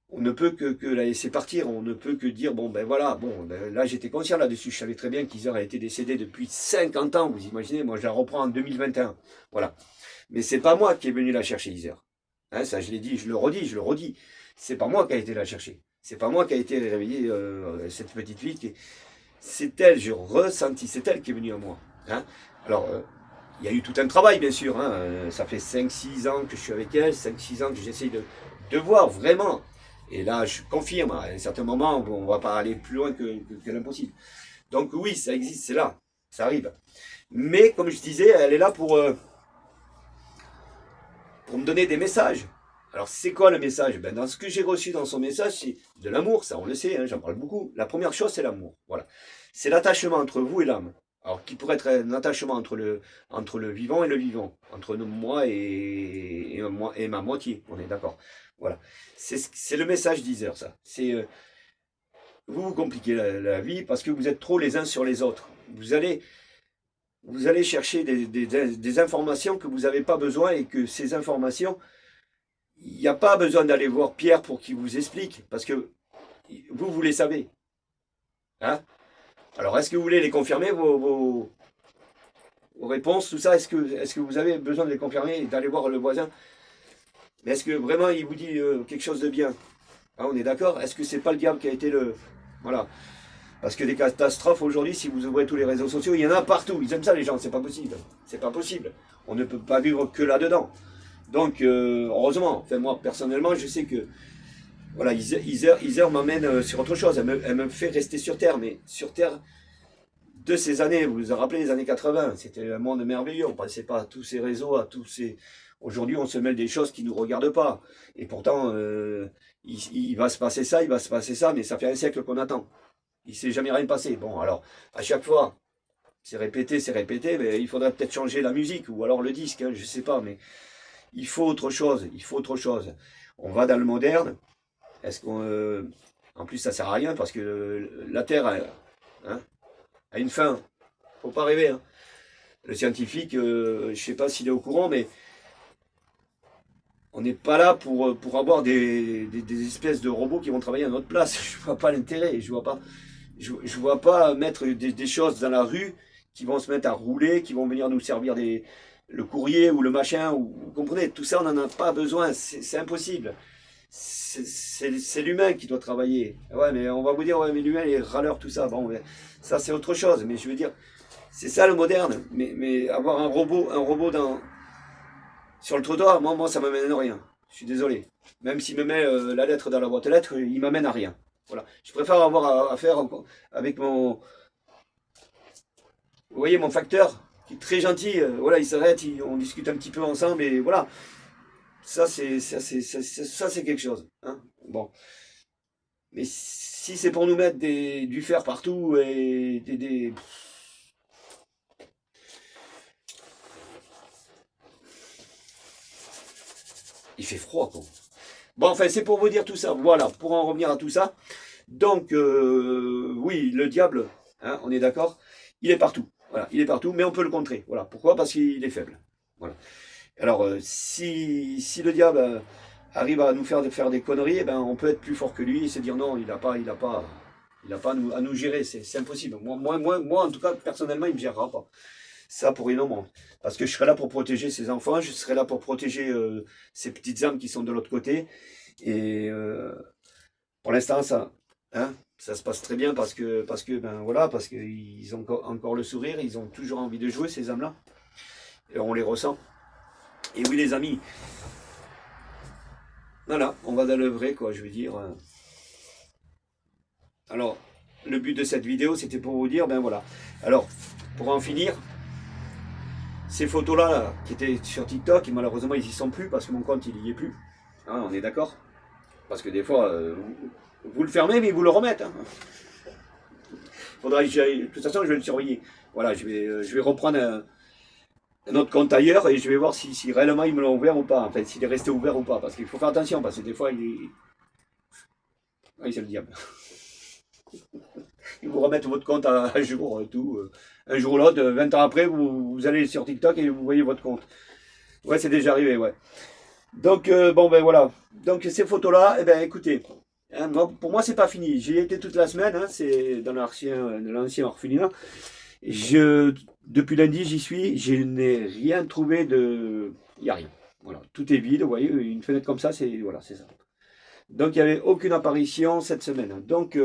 On ne peut que la laisser partir. On ne peut que dire, bon, ben voilà, bon, ben, là j'étais conscient là-dessus. Je savais très bien qu'Isère a été décédée depuis 50 ans, vous imaginez. Moi, je la reprends en 2021. Voilà. Mais c'est pas moi qui est venu la chercher, Isère. Hein, ça, je l'ai dit, je le redis. C'est pas moi qui a été la chercher. C'est pas moi qui a été réveiller cette petite fille. C'est elle, je ressentis, c'est elle qui est venue à moi. Hein. Alors, il y a eu tout un travail, bien sûr. Hein. Ça fait 5-6 ans que je suis avec elle, 5-6 ans que j'essaye de voir vraiment. Et là, je confirme, à un certain moment, on ne va pas aller plus loin que l'impossible. Donc oui, ça existe, c'est là, ça arrive. Mais comme je disais, elle est là pour me donner des messages. Alors c'est quoi le message? Ben, dans ce que j'ai reçu dans son message, c'est de l'amour, ça on le sait, hein, j'en parle beaucoup. La première chose, c'est l'amour. Voilà. C'est l'attachement entre vous et l'âme. Alors qui pourrait être un attachement entre le vivant et le vivant, entre moi et ma moitié, on est d'accord. Voilà. C'est le message d'Isère, ça. C'est vous compliquez la vie parce que vous êtes trop les uns sur les autres. Vous allez chercher des informations que vous n'avez pas besoin et que ces informations, il n'y a pas besoin d'aller voir Pierre pour qu'il vous explique, parce que vous les savez. Hein? Alors, est-ce que vous voulez les confirmer, vos réponses, tout ça? Est-ce que vous avez besoin de les confirmer et d'aller voir le voisin? Mais est-ce que vraiment il vous dit quelque chose de bien? Ah, on est d'accord? Est-ce que c'est pas le diable qui a été le... Voilà. Parce que des catastrophes aujourd'hui, si vous ouvrez tous les réseaux sociaux, il y en a partout. Ils aiment ça les gens, c'est pas possible. C'est pas possible. On ne peut pas vivre que là-dedans. Donc, heureusement, enfin moi personnellement, je sais que voilà, Isère m'amène sur autre chose. Elle me fait rester sur Terre, mais sur Terre de ces années, vous vous rappelez les années 80, c'était un monde merveilleux. On ne pensait pas à tous ces réseaux, à tous ces... Aujourd'hui, on se mêle des choses qui ne nous regardent pas. Et pourtant, il va se passer ça, il va se passer ça, mais ça fait un siècle qu'on attend. Il ne s'est jamais rien passé. Bon, alors, à chaque fois, c'est répété, mais il faudrait peut-être changer la musique, ou alors le disque, hein, je ne sais pas, mais il faut autre chose, On va dans le moderne. Est-ce qu'on... en plus, ça sert à rien, parce que la Terre a une fin. Faut pas rêver. Hein. Le scientifique, je ne sais pas s'il est au courant, mais on n'est pas là pour avoir des espèces de robots qui vont travailler à notre place. Je vois pas l'intérêt. Je vois pas mettre des choses dans la rue qui vont se mettre à rouler, qui vont venir nous servir le courrier ou le machin. Vous comprenez, tout ça, on n'en a pas besoin. C'est impossible. C'est l'humain qui doit travailler. Ouais, mais on va vous dire, ouais, mais l'humain, il est râleur, tout ça. Bon, ça, c'est autre chose. Mais je veux dire, c'est ça le moderne. Mais avoir un robot sur le trottoir, moi, ça m'amène à rien. Je suis désolé. Même s'il me met la lettre dans la boîte aux lettres, il m'amène à rien. Voilà. Je préfère avoir affaire avec mon... Vous voyez, mon facteur, qui est très gentil. Voilà, il s'arrête, on discute un petit peu ensemble, et voilà. Ça, c'est quelque chose. Hein. Bon. Mais si c'est pour nous mettre du fer partout et il fait froid, quoi. Bon, enfin, c'est pour vous dire tout ça. Voilà, pour en revenir à tout ça. Donc, oui, le diable, hein, on est d'accord, il est partout. Voilà, il est partout, mais on peut le contrer. Voilà. Pourquoi? Parce qu'il est faible. Voilà. Alors, si le diable arrive à nous faire des conneries, eh ben, on peut être plus fort que lui et se dire non, il n'a pas à nous gérer. C'est impossible. Moi, en tout cas, personnellement, il ne me gérera pas. Ça, pour une monde. Parce que je serai là pour protéger ses enfants, je serai là pour protéger ces petites âmes qui sont de l'autre côté. Et pour l'instant, ça se passe très bien parce qu'ils ont encore le sourire, ils ont toujours envie de jouer, ces âmes-là. Et on les ressent. Et oui, les amis, voilà, on va dans le vrai, quoi, je veux dire. Alors, le but de cette vidéo, c'était pour vous dire, ben voilà. Alors, pour en finir, ces photos-là, qui étaient sur TikTok, et malheureusement, ils y sont plus, parce que mon compte, il y est plus. Hein, on est d'accord? Parce que des fois, Vous le fermez, mais vous le remettez. Hein. De toute façon, je vais le surveiller. Voilà, je vais reprendre un autre compte ailleurs et je vais voir si réellement ils me l'ont ouvert ou pas. En fait, s'il est resté ouvert ou pas. Parce qu'il faut faire attention, parce que des fois, il est. Oui, c'est le diable. Ils vous remettent votre compte à jour, tout. Un jour ou l'autre, 20 ans après, vous allez sur TikTok et vous voyez votre compte. Ouais, c'est déjà arrivé, ouais. Donc, bon, ben voilà. Donc, ces photos-là, eh ben, écoutez, hein, pour moi, c'est pas fini. J'y ai été toute la semaine, hein, c'est dans l'ancien orphelinat. Je, depuis lundi, j'y suis, je n'ai rien trouvé de. Il n'y a rien. Voilà, tout est vide, vous voyez, une fenêtre comme ça, c'est voilà, c'est ça. Donc, il n'y avait aucune apparition cette semaine. Donc,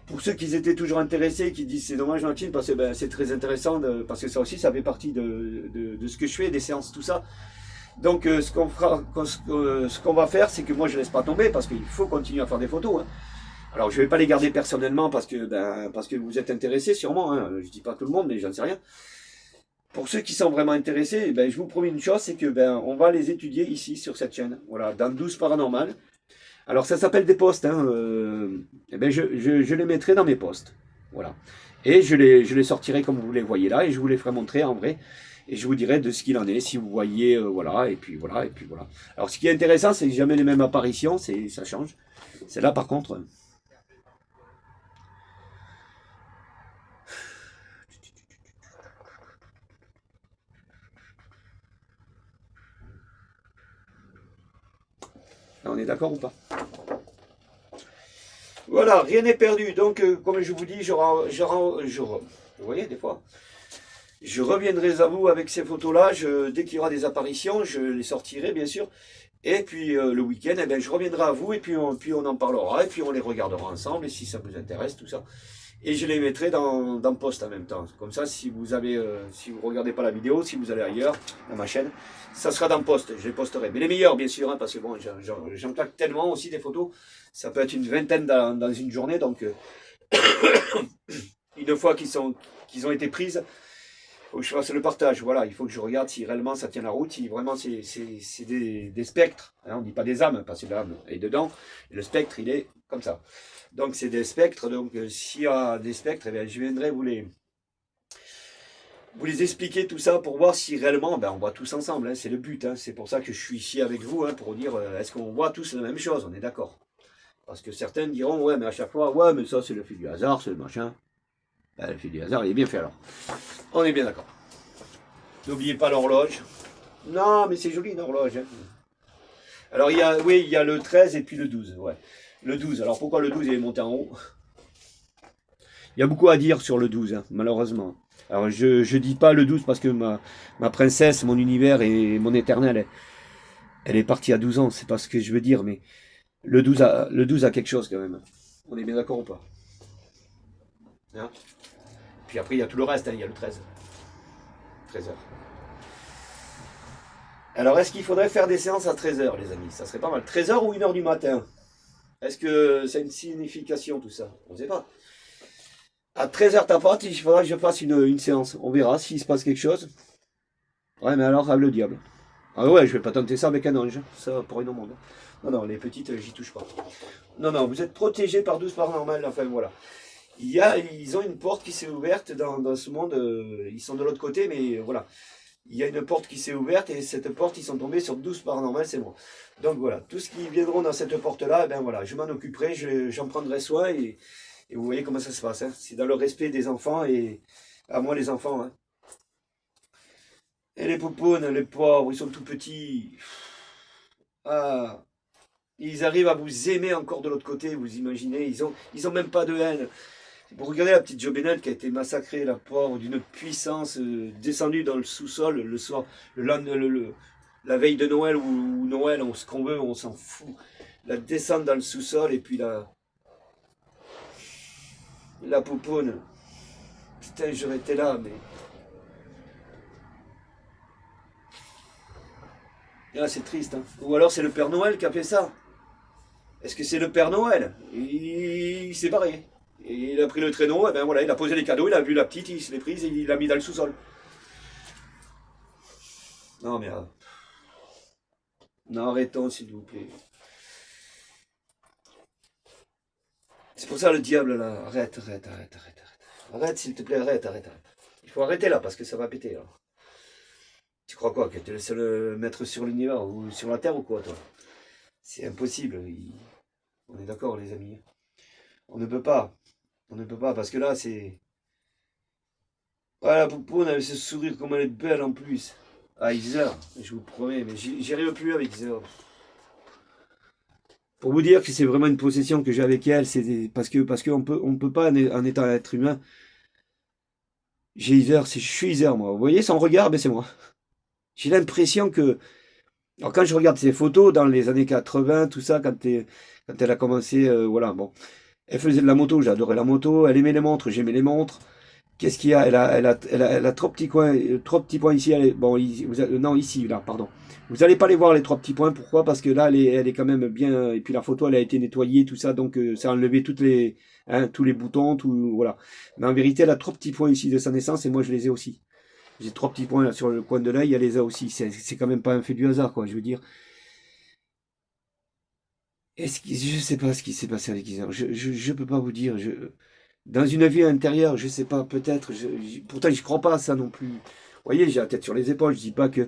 pour ceux qui étaient toujours intéressés, qui disent c'est dommage, Martine, parce que ben, c'est très intéressant, parce que ça aussi, ça fait partie de ce que je fais, des séances, tout ça. Donc, ce qu'on va faire, c'est que moi, je ne laisse pas tomber, parce qu'il faut continuer à faire des photos. Hein. Alors, je ne vais pas les garder personnellement, parce que vous êtes intéressés, sûrement. Hein. Je ne dis pas tout le monde, mais j'en sais rien. Pour ceux qui sont vraiment intéressés, ben, je vous promets une chose, c'est que on va les étudier ici, sur cette chaîne. Voilà, dans 12 paranormal. Alors ça s'appelle des posts. Hein, je les mettrai dans mes posts. Voilà. Et je les sortirai comme vous les voyez là et je vous les ferai montrer en vrai. Et je vous dirai de ce qu'il en est, si vous voyez, voilà, et puis voilà, et puis voilà. Alors ce qui est intéressant, c'est que jamais les mêmes apparitions, ça change. C'est là par contre. Là, on est d'accord ou pas? Voilà, rien n'est perdu. Donc, comme je vous dis, vous voyez, des fois, je reviendrai à vous avec ces photos-là. Dès qu'il y aura des apparitions, je les sortirai, bien sûr. Et puis, le week-end, eh ben, je reviendrai à vous et puis on en parlera. Et puis, on les regardera ensemble. Et si ça vous intéresse, tout ça. Et je les mettrai dans post en même temps. Comme ça, si vous regardez pas la vidéo, si vous allez ailleurs, dans ma chaîne, ça sera dans post. Je les posterai. Mais les meilleurs, bien sûr, hein, parce que bon, j'en claque tellement aussi des photos. Ça peut être une vingtaine dans une journée. Donc, une fois qu'ils ont été prises, il faut que je fasse le partage. Voilà, il faut que je regarde si réellement ça tient la route, si vraiment c'est des spectres. Hein, on ne dit pas des âmes, parce que l'âme est dedans. Et le spectre, il est comme ça. Donc c'est des spectres. Donc s'il y a des spectres, eh bien, je viendrai vous les expliquer tout ça pour voir si réellement, on voit tous ensemble. Hein, c'est le but. Hein, c'est pour ça que je suis ici avec vous, hein, pour dire est-ce qu'on voit tous la même chose. On est d'accord. Parce que certains diront ouais, mais à chaque fois, ouais, mais ça c'est le fait du hasard, c'est le machin. Ben, le fait du hasard, il est bien fait alors. On est bien d'accord. N'oubliez pas l'horloge. Non, mais c'est joli une horloge. Hein. Alors, il y a le 13 et puis le 12. Ouais. Le 12. Alors, pourquoi le 12 est monté en haut? Il y a beaucoup à dire sur le 12, hein, malheureusement. Alors, je ne dis pas le 12 parce que ma princesse, mon univers et mon éternel, elle est partie à 12 ans. C'est pas ce que je veux dire, mais le 12 a quelque chose quand même. On est bien d'accord ou pas? Hein. Puis après, il y a tout le reste. Hein, il y a le 13. 13 heures. Alors, est-ce qu'il faudrait faire des séances à 13 heures, les amis? Ça serait pas mal. 13 heures ou 1 heure du matin? Est-ce que c'est une signification tout ça? On ne sait pas. À 13 heures tapante, il faudra que je fasse une séance. On verra s'il se passe quelque chose. Ouais, mais alors, rêve le diable. Ah ouais, je vais pas tenter ça avec un ange. Ça, pour une au monde. Non, non, les petites, j'y touche pas. Non, non, vous êtes protégés par 12 paranormal. Enfin, voilà. Ils ont une porte qui s'est ouverte dans ce monde. Ils sont de l'autre côté, mais voilà. Il y a une porte qui s'est ouverte et cette porte, ils sont tombés sur 12 paranormal, c'est moi. Donc voilà, tous ce qui viendront dans cette porte-là, eh ben voilà, je m'en occuperai, j'en prendrai soin et vous voyez comment ça se passe. Hein. C'est dans le respect des enfants et à moi les enfants. Hein. Et les poupounes, les pauvres, ils sont tout petits. Ah, ils arrivent à vous aimer encore de l'autre côté, vous imaginez, ils ont même pas de haine. Vous regardez la petite Jobénette qui a été massacrée, la pauvre, d'une puissance descendue dans le sous-sol le soir, la veille de Noël ou Noël, ce qu'on veut, on s'en fout. La descendre dans le sous-sol et puis la poupoune. Putain, j'aurais été là, mais. Ah, c'est triste. Hein. Ou alors c'est le Père Noël qui a fait ça. Est-ce que c'est le Père Noël? Il s'est barré. Et il a pris le traîneau, et ben voilà, il a posé les cadeaux, il a vu la petite, il se l'est prise et il l'a mis dans le sous-sol. Non mais non, arrêtons s'il vous plaît. C'est pour ça le diable là. Arrête, arrête, arrête, arrête, arrête. Arrête, s'il te plaît, arrête, arrête, arrête. Il faut arrêter là parce que ça va péter là. Tu crois quoi? Que tu es le seul maître sur l'univers ou sur la Terre ou quoi, toi? C'est impossible. On est d'accord, les amis. On ne peut pas. On ne peut pas parce que là, c'est. Voilà, Poupoune avec ce sourire comme elle est belle en plus. Ah, Isa, je vous promets, mais j'y arrive plus avec Isa. Pour vous dire que c'est vraiment une possession que j'ai avec elle, c'est parce qu'on peut pas en étant être humain. J'ai Isa, je suis Isa moi. Vous voyez son regard, ben c'est moi. J'ai l'impression que alors quand je regarde ses photos dans les années 80, tout ça, quand elle a commencé, voilà, bon, elle faisait de la moto, j'adorais la moto, elle aimait les montres, j'aimais les montres. Qu'est-ce qu'il y a? Elle a trois petits points ici. Bon, non, ici, là, pardon. Vous n'allez pas les voir les trois petits points. Pourquoi? Parce que là, elle est quand même bien. Et puis la photo, elle a été nettoyée, tout ça, donc ça a enlevé tous les boutons, tout, voilà. Mais en vérité, elle a trois petits points ici de sa naissance, et moi, je les ai aussi. J'ai trois petits points là sur le coin de l'œil, elle les a aussi. C'est quand même pas un fait du hasard, quoi. Je veux dire. Je sais pas ce qui s'est passé avec Isaac. Je peux pas vous dire. Dans une vie intérieure, je sais pas, peut-être. Pourtant, je crois pas à ça non plus. Vous voyez, j'ai la tête sur les épaules. Je dis pas que.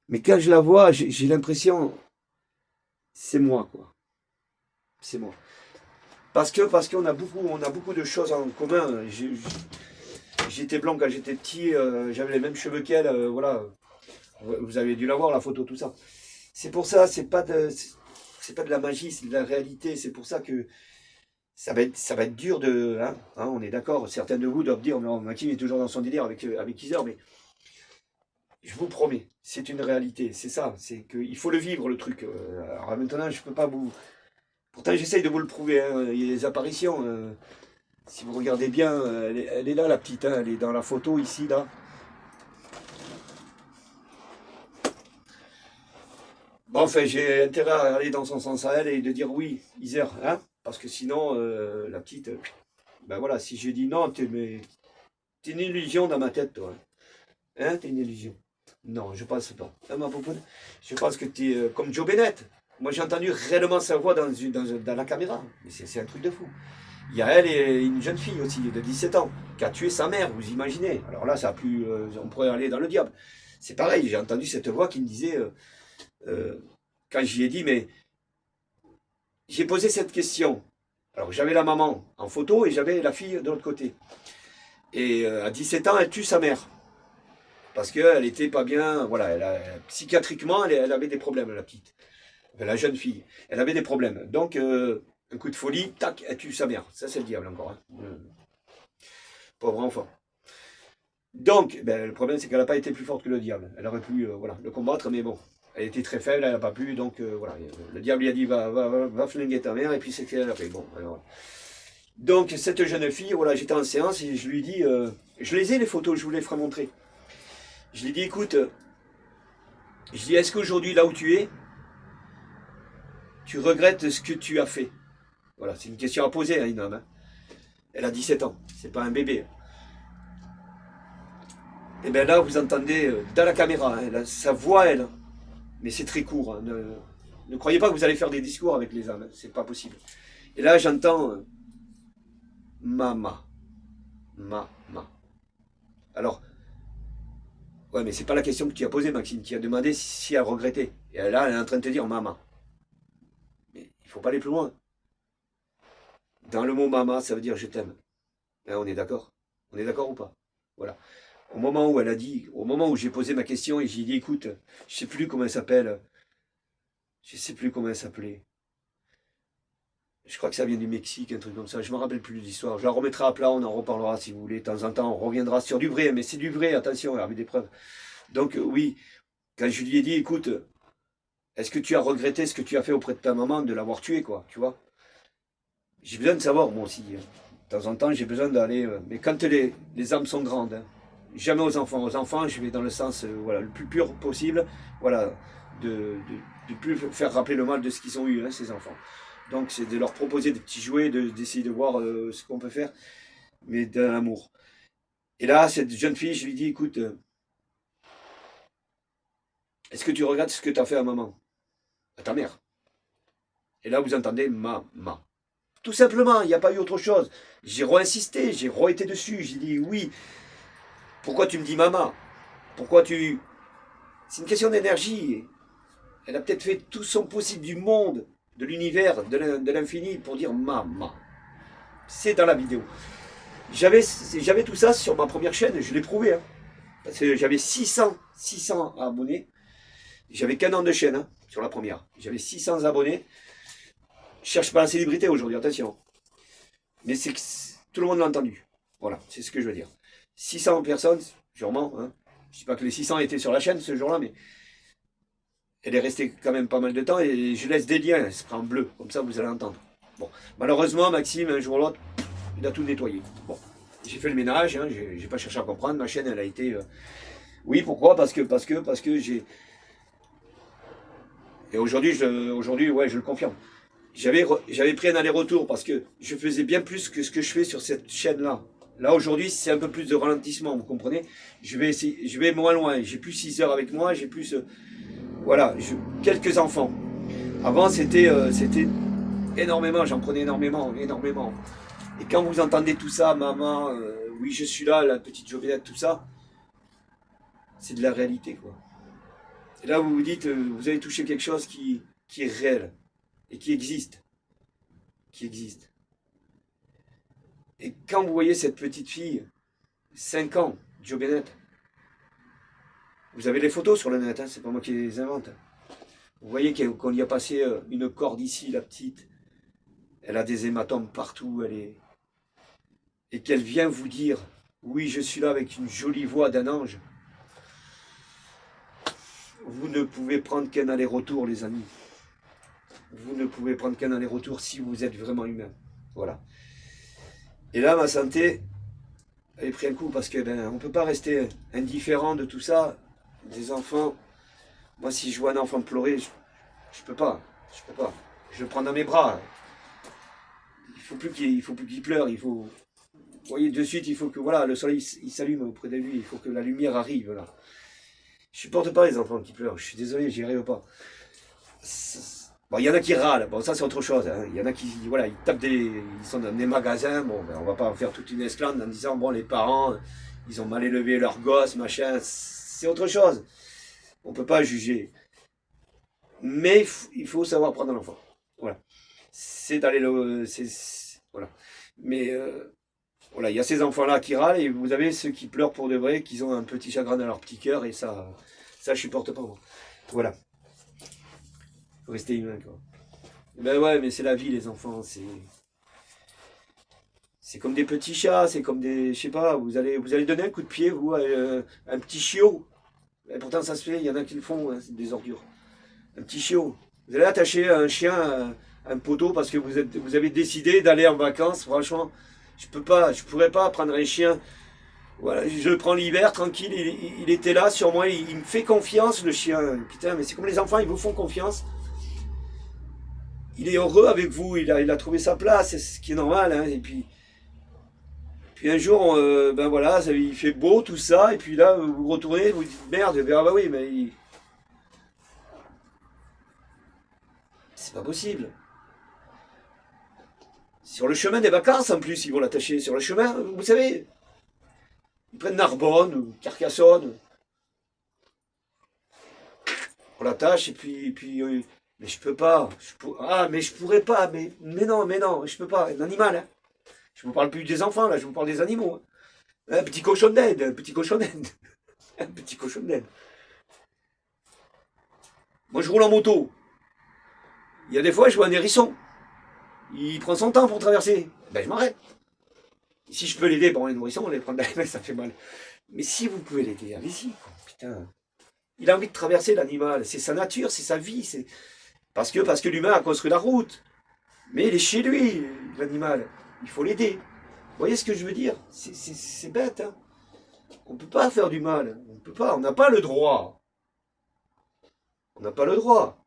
Mais quand je la vois, j'ai l'impression, c'est moi, quoi. C'est moi. Parce qu'on a beaucoup de choses en commun. J'étais blanc quand j'étais petit. J'avais les mêmes cheveux qu'elle. Voilà. Vous avez dû la voir la photo, tout ça. C'est pour ça. C'est pas de la magie, c'est de la réalité. C'est pour ça que ça va être dur de. Hein, on est d'accord. Certains de vous doivent dire, non, Maxime est toujours dans son délire avec Iser, mais je vous promets, c'est une réalité. C'est ça. C'est qu'il faut le vivre, le truc. Alors maintenant, je peux pas vous. Pourtant, j'essaye de vous le prouver. Hein. Il y a des apparitions. Si vous regardez bien, elle est là, la petite. Hein. Elle est dans la photo ici, là. Bon, enfin, j'ai intérêt à aller dans son sens à elle et de dire oui, Iser, hein, parce que sinon, la petite, ben voilà, si je dis non, t'es une illusion dans ma tête, toi. Hein, t'es une illusion. Non, je pense pas. Hein, ma popoune, je pense que t'es comme Joe Bennett. Moi, j'ai entendu réellement sa voix dans la caméra. Mais c'est un truc de fou. Il y a elle et une jeune fille aussi de 17 ans qui a tué sa mère, vous imaginez. Alors là, ça a plus, on pourrait aller dans le diable. C'est pareil, j'ai entendu cette voix qui me disait, quand j'y ai dit, mais j'ai posé cette question. Alors j'avais la maman en photo et j'avais la fille de l'autre côté. Et à 17 ans, elle tue sa mère. Parce qu'elle était pas bien, voilà, psychiatriquement, elle avait des problèmes, la petite. Enfin, la jeune fille. Elle avait des problèmes. Donc, un coup de folie, tac, elle tue sa mère. Ça, c'est le diable encore. Hein. Pauvre enfant. Donc, ben, le problème, c'est qu'elle n'a pas été plus forte que le diable. Elle aurait pu voilà, le combattre, mais bon, elle était très faible, elle n'a pas pu, donc voilà. Le diable lui a dit va flinguer ta mère, et puis c'est ce qu'elle a fait. Bon, alors. Donc, cette jeune fille, voilà, j'étais en séance et je lui dis, je les ai les photos, je vous les ferai montrer. Je lui ai dit, écoute, je dis, est-ce qu'aujourd'hui, là où tu es, tu regrettes ce que tu as fait? Voilà, c'est une question à poser à une homme. Hein. Elle a 17 ans, c'est pas un bébé. Et bien là, vous entendez dans la caméra, hein, sa voix, elle, mais c'est très court. Hein, ne croyez pas que vous allez faire des discours avec les âmes, hein, c'est pas possible. Et là, j'entends mama, mama. Alors, ouais, mais c'est pas la question que tu as posée, Maxime. Tu as demandé si elle regrettait. Et là, elle est en train de te dire mama. Mais il faut pas aller plus loin. Dans le mot mama, ça veut dire je t'aime. Hein, on est d'accord? On est d'accord ou pas? Voilà. Au moment où elle a dit, au moment où j'ai posé ma question et j'ai dit, écoute, je sais plus comment elle s'appelle, je sais plus comment elle s'appelait. Je crois que ça vient du Mexique, un truc comme ça. Je ne me rappelle plus de l'histoire. Je la remettrai à plat, on en reparlera si vous voulez. De temps en temps, on reviendra sur du vrai, mais c'est du vrai, attention, avec des preuves. Donc oui, quand je lui ai dit, écoute, est-ce que tu as regretté ce que tu as fait auprès de ta maman de l'avoir tuée, quoi, tu vois? J'ai besoin de savoir, moi aussi. Hein. De temps en temps, j'ai besoin d'aller. Mais quand les âmes sont grandes, hein, jamais aux enfants. Aux enfants, je vais dans le sens voilà, le plus pur possible, voilà, de plus faire rappeler le mal de ce qu'ils ont eu, hein, ces enfants. Donc, c'est de leur proposer des petits jouets, d'essayer de voir ce qu'on peut faire, mais dans l'amour. Et là, cette jeune fille, je lui dis, écoute, est-ce que tu regardes ce que tu as fait à maman, à ta mère? Et là, vous entendez ma. Tout simplement, il n'y a pas eu autre chose. J'ai re-insisté, j'ai re-été dessus, j'ai dit oui. Pourquoi tu me dis maman? Pourquoi tu... C'est une question d'énergie. Elle a peut-être fait tout son possible du monde, de l'univers, de l'infini pour dire maman. C'est dans la vidéo. J'avais tout ça sur ma première chaîne, je l'ai prouvé. Hein, parce que j'avais 600 abonnés. J'avais qu'un an de chaîne hein, sur la première. J'avais 600 abonnés. Je cherche pas la célébrité aujourd'hui, attention. Mais c'est que tout le monde l'a entendu. Voilà, c'est ce que je veux dire. 600 personnes, sûrement. Hein. Je ne dis pas que les 600 étaient sur la chaîne ce jour-là, mais elle est restée quand même pas mal de temps et je laisse des liens, elle se prend en bleu, comme ça vous allez entendre. Bon, malheureusement, Maxime, un jour ou l'autre, il a tout nettoyé. Bon, j'ai fait le ménage, hein, j'ai pas cherché à comprendre, ma chaîne, elle a été... Oui, pourquoi? Parce que j'ai... Et aujourd'hui, ouais, je le confirme. J'avais pris un aller-retour parce que je faisais bien plus que ce que je fais sur cette chaîne-là. Là, aujourd'hui, c'est un peu plus de ralentissement, vous comprenez? Je vais moins loin. J'ai plus 6 heures avec moi, j'ai plus... voilà, quelques enfants. Avant, c'était énormément, j'en prenais énormément. Et quand vous entendez tout ça, maman, oui, je suis là, la petite Joviette, tout ça, c'est de la réalité, quoi. Et là, vous vous dites, vous avez touché quelque chose qui est réel et qui existe. Qui existe. Et quand vous voyez cette petite fille, 5 ans, Jo Bennett, vous avez les photos sur le net, hein, c'est pas moi qui les invente. Vous voyez qu'on y a passé une corde ici, la petite. Elle a des hématomes partout, et qu'elle vient vous dire, oui, je suis là avec une jolie voix d'un ange. Vous ne pouvez prendre qu'un aller-retour, les amis. Vous ne pouvez prendre qu'un aller-retour si vous êtes vraiment humain. Voilà. Et là, ma santé, elle est pris un coup parce que on ne peut pas rester indifférent de tout ça. Des enfants, moi si je vois un enfant pleurer, je peux pas. Je peux pas. Je le prends dans mes bras. Il faut plus qu'il pleure. Vous voyez, de suite, il faut que voilà, le soleil il s'allume auprès de lui. Il faut que la lumière arrive là. Je supporte pas les enfants qui pleurent. Je suis désolé, j'y arrive pas. Bon, il y en a qui râlent. Bon, ça c'est autre chose. Hein. Il y en a qui, voilà, ils tapent ils sont dans des magasins. Bon, on va pas en faire toute une esclande en disant bon, les parents, ils ont mal élevé leurs gosses, machin. C'est autre chose. On peut pas juger. Mais il faut savoir prendre l'enfant. Voilà. C'est d'aller le, voilà. Mais voilà, il y a ces enfants-là qui râlent et vous avez ceux qui pleurent pour de vrai, qui ont un petit chagrin dans leur petit cœur et ça je supporte pas moi. Voilà. Faut rester humain quoi. Ben ouais, mais c'est la vie les enfants, c'est comme des petits chats, c'est comme des, je sais pas, vous allez donner un coup de pied vous à un petit chiot. Et pourtant ça se fait, il y en a qui le font, hein, c'est des ordures. Un petit chiot. Vous allez attacher un chien à un poteau parce que vous avez décidé d'aller en vacances, franchement. Je pourrais pas prendre un chien. Voilà, je le prends l'hiver, tranquille, il était là sur moi, il me fait confiance, le chien. Putain, mais c'est comme les enfants, ils vous font confiance. Il est heureux avec vous, il a trouvé sa place, c'est ce qui est normal. Hein, et puis un jour, ben voilà, il fait beau, tout ça, et puis là, vous retournez, vous dites, merde, ah bah oui, mais c'est pas possible. Sur le chemin des vacances, en plus, ils vont l'attacher. Sur le chemin, vous savez, ils prennent Narbonne ou Carcassonne. On l'attache et puis mais je peux pas. Ah, mais je pourrais pas. Mais non, je peux pas. Un animal, hein. Je vous parle plus des enfants, là, je vous parle des animaux. Hein. Un petit cochon d'Inde, un petit cochon d'Inde. Un petit cochon d'Inde. Moi, je roule en moto. Il y a des fois, je vois un hérisson. Il prend son temps pour traverser. Ben, je m'arrête. Si je peux l'aider, bon, les nourrissons, on les prend derrière, ça fait mal. Mais si vous pouvez l'aider, allez-y. Putain. Il a envie de traverser l'animal. C'est sa nature, c'est sa vie. Parce que l'humain a construit la route. Mais il est chez lui, l'animal. Il faut l'aider. Vous voyez ce que je veux dire? C'est bête, hein. On ne peut pas faire du mal. On ne peut pas. On n'a pas le droit. On n'a pas le droit.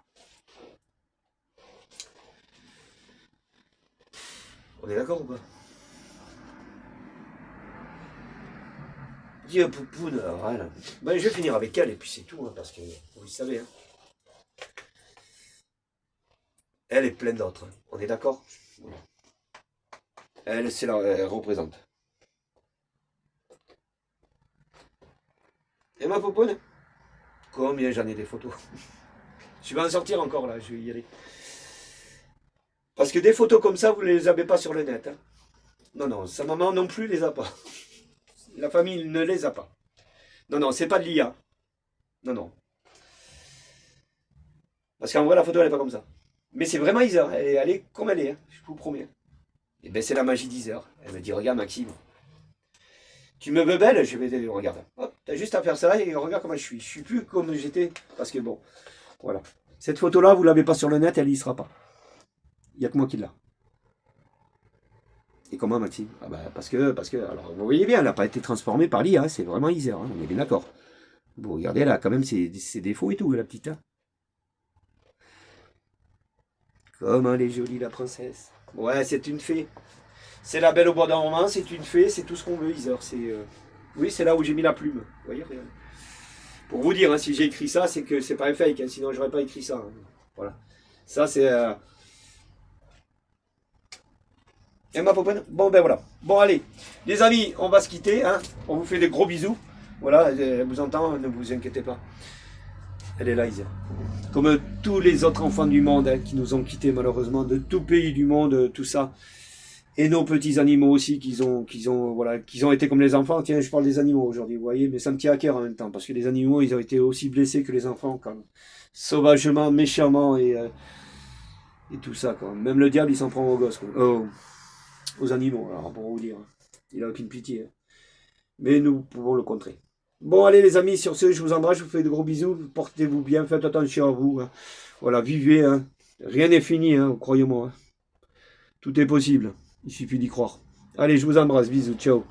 On est d'accord ou pas? Dis Poupoune, voilà. Ben, je vais finir avec elle et puis c'est tout, hein, parce que vous le savez. Hein. Elle est pleine d'autres. Hein. On est d'accord? Voilà. Elle, elle représente. Et ma poponne? Combien j'en ai des photos? Je vais en sortir encore là, je vais y aller. Parce que des photos comme ça, vous ne les avez pas sur le net. Hein. Non, non, sa maman non plus les a pas. La famille ne les a pas. Non, non, c'est pas de l'IA. Non, non. Parce qu'en vrai, la photo, elle n'est pas comme ça. Mais c'est vraiment Isa. Elle est comme elle est, hein, je vous promets. Et ben c'est la magie d'Isa. Elle me dit, regarde Maxime, tu me veux belle? Je vais te regarde. Hop, t'as juste à faire ça et regarde comment je suis. Je suis plus comme j'étais. Parce que bon, voilà. Cette photo-là, vous ne l'avez pas sur le net, elle n'y sera pas. Il n'y a que moi qui l'a. Et comment Maxime? Ah bah parce que, alors vous voyez bien, elle n'a pas été transformée par l'IA, c'est vraiment Isa, hein, on est bien d'accord. Bon, regardez, elle a quand même ses défauts et tout, la petite. Hein. Comment elle est jolie, la princesse. Ouais, c'est une fée. C'est la belle au bois dormant, c'est une fée, c'est tout ce qu'on veut, Isor. Oui, c'est là où j'ai mis la plume. Vous voyez, regardez. Pour vous dire, hein, si j'ai écrit ça, c'est que c'est pas un fake, hein, sinon j'aurais pas écrit ça. Hein. Voilà. Ça, c'est... Et ma popoine. Bon, ben voilà. Bon, allez. Les amis, on va se quitter. Hein. On vous fait des gros bisous. Voilà, elle vous entend, ne vous inquiétez pas. Elle est là, Isa. Comme tous les autres enfants du monde hein, qui nous ont quittés malheureusement, de tout pays du monde, tout ça. Et nos petits animaux aussi, qu'ils ont été comme les enfants. Tiens, je parle des animaux aujourd'hui, vous voyez, mais ça me tient à cœur en même temps, parce que les animaux, ils ont été aussi blessés que les enfants, quand même. Sauvagement, méchamment, et tout ça, quoi. Même le diable, il s'en prend aux gosses, quoi. Aux animaux, alors, pour vous dire. Il n'a aucune pitié. Hein. Mais nous pouvons le contrer. Bon, allez les amis, sur ce, je vous embrasse, je vous fais de gros bisous, portez-vous bien, faites attention à vous. Hein. Voilà, vivez, hein. Rien n'est fini, hein, croyez-moi. Hein. Tout est possible, il suffit d'y croire. Allez, je vous embrasse, bisous, ciao.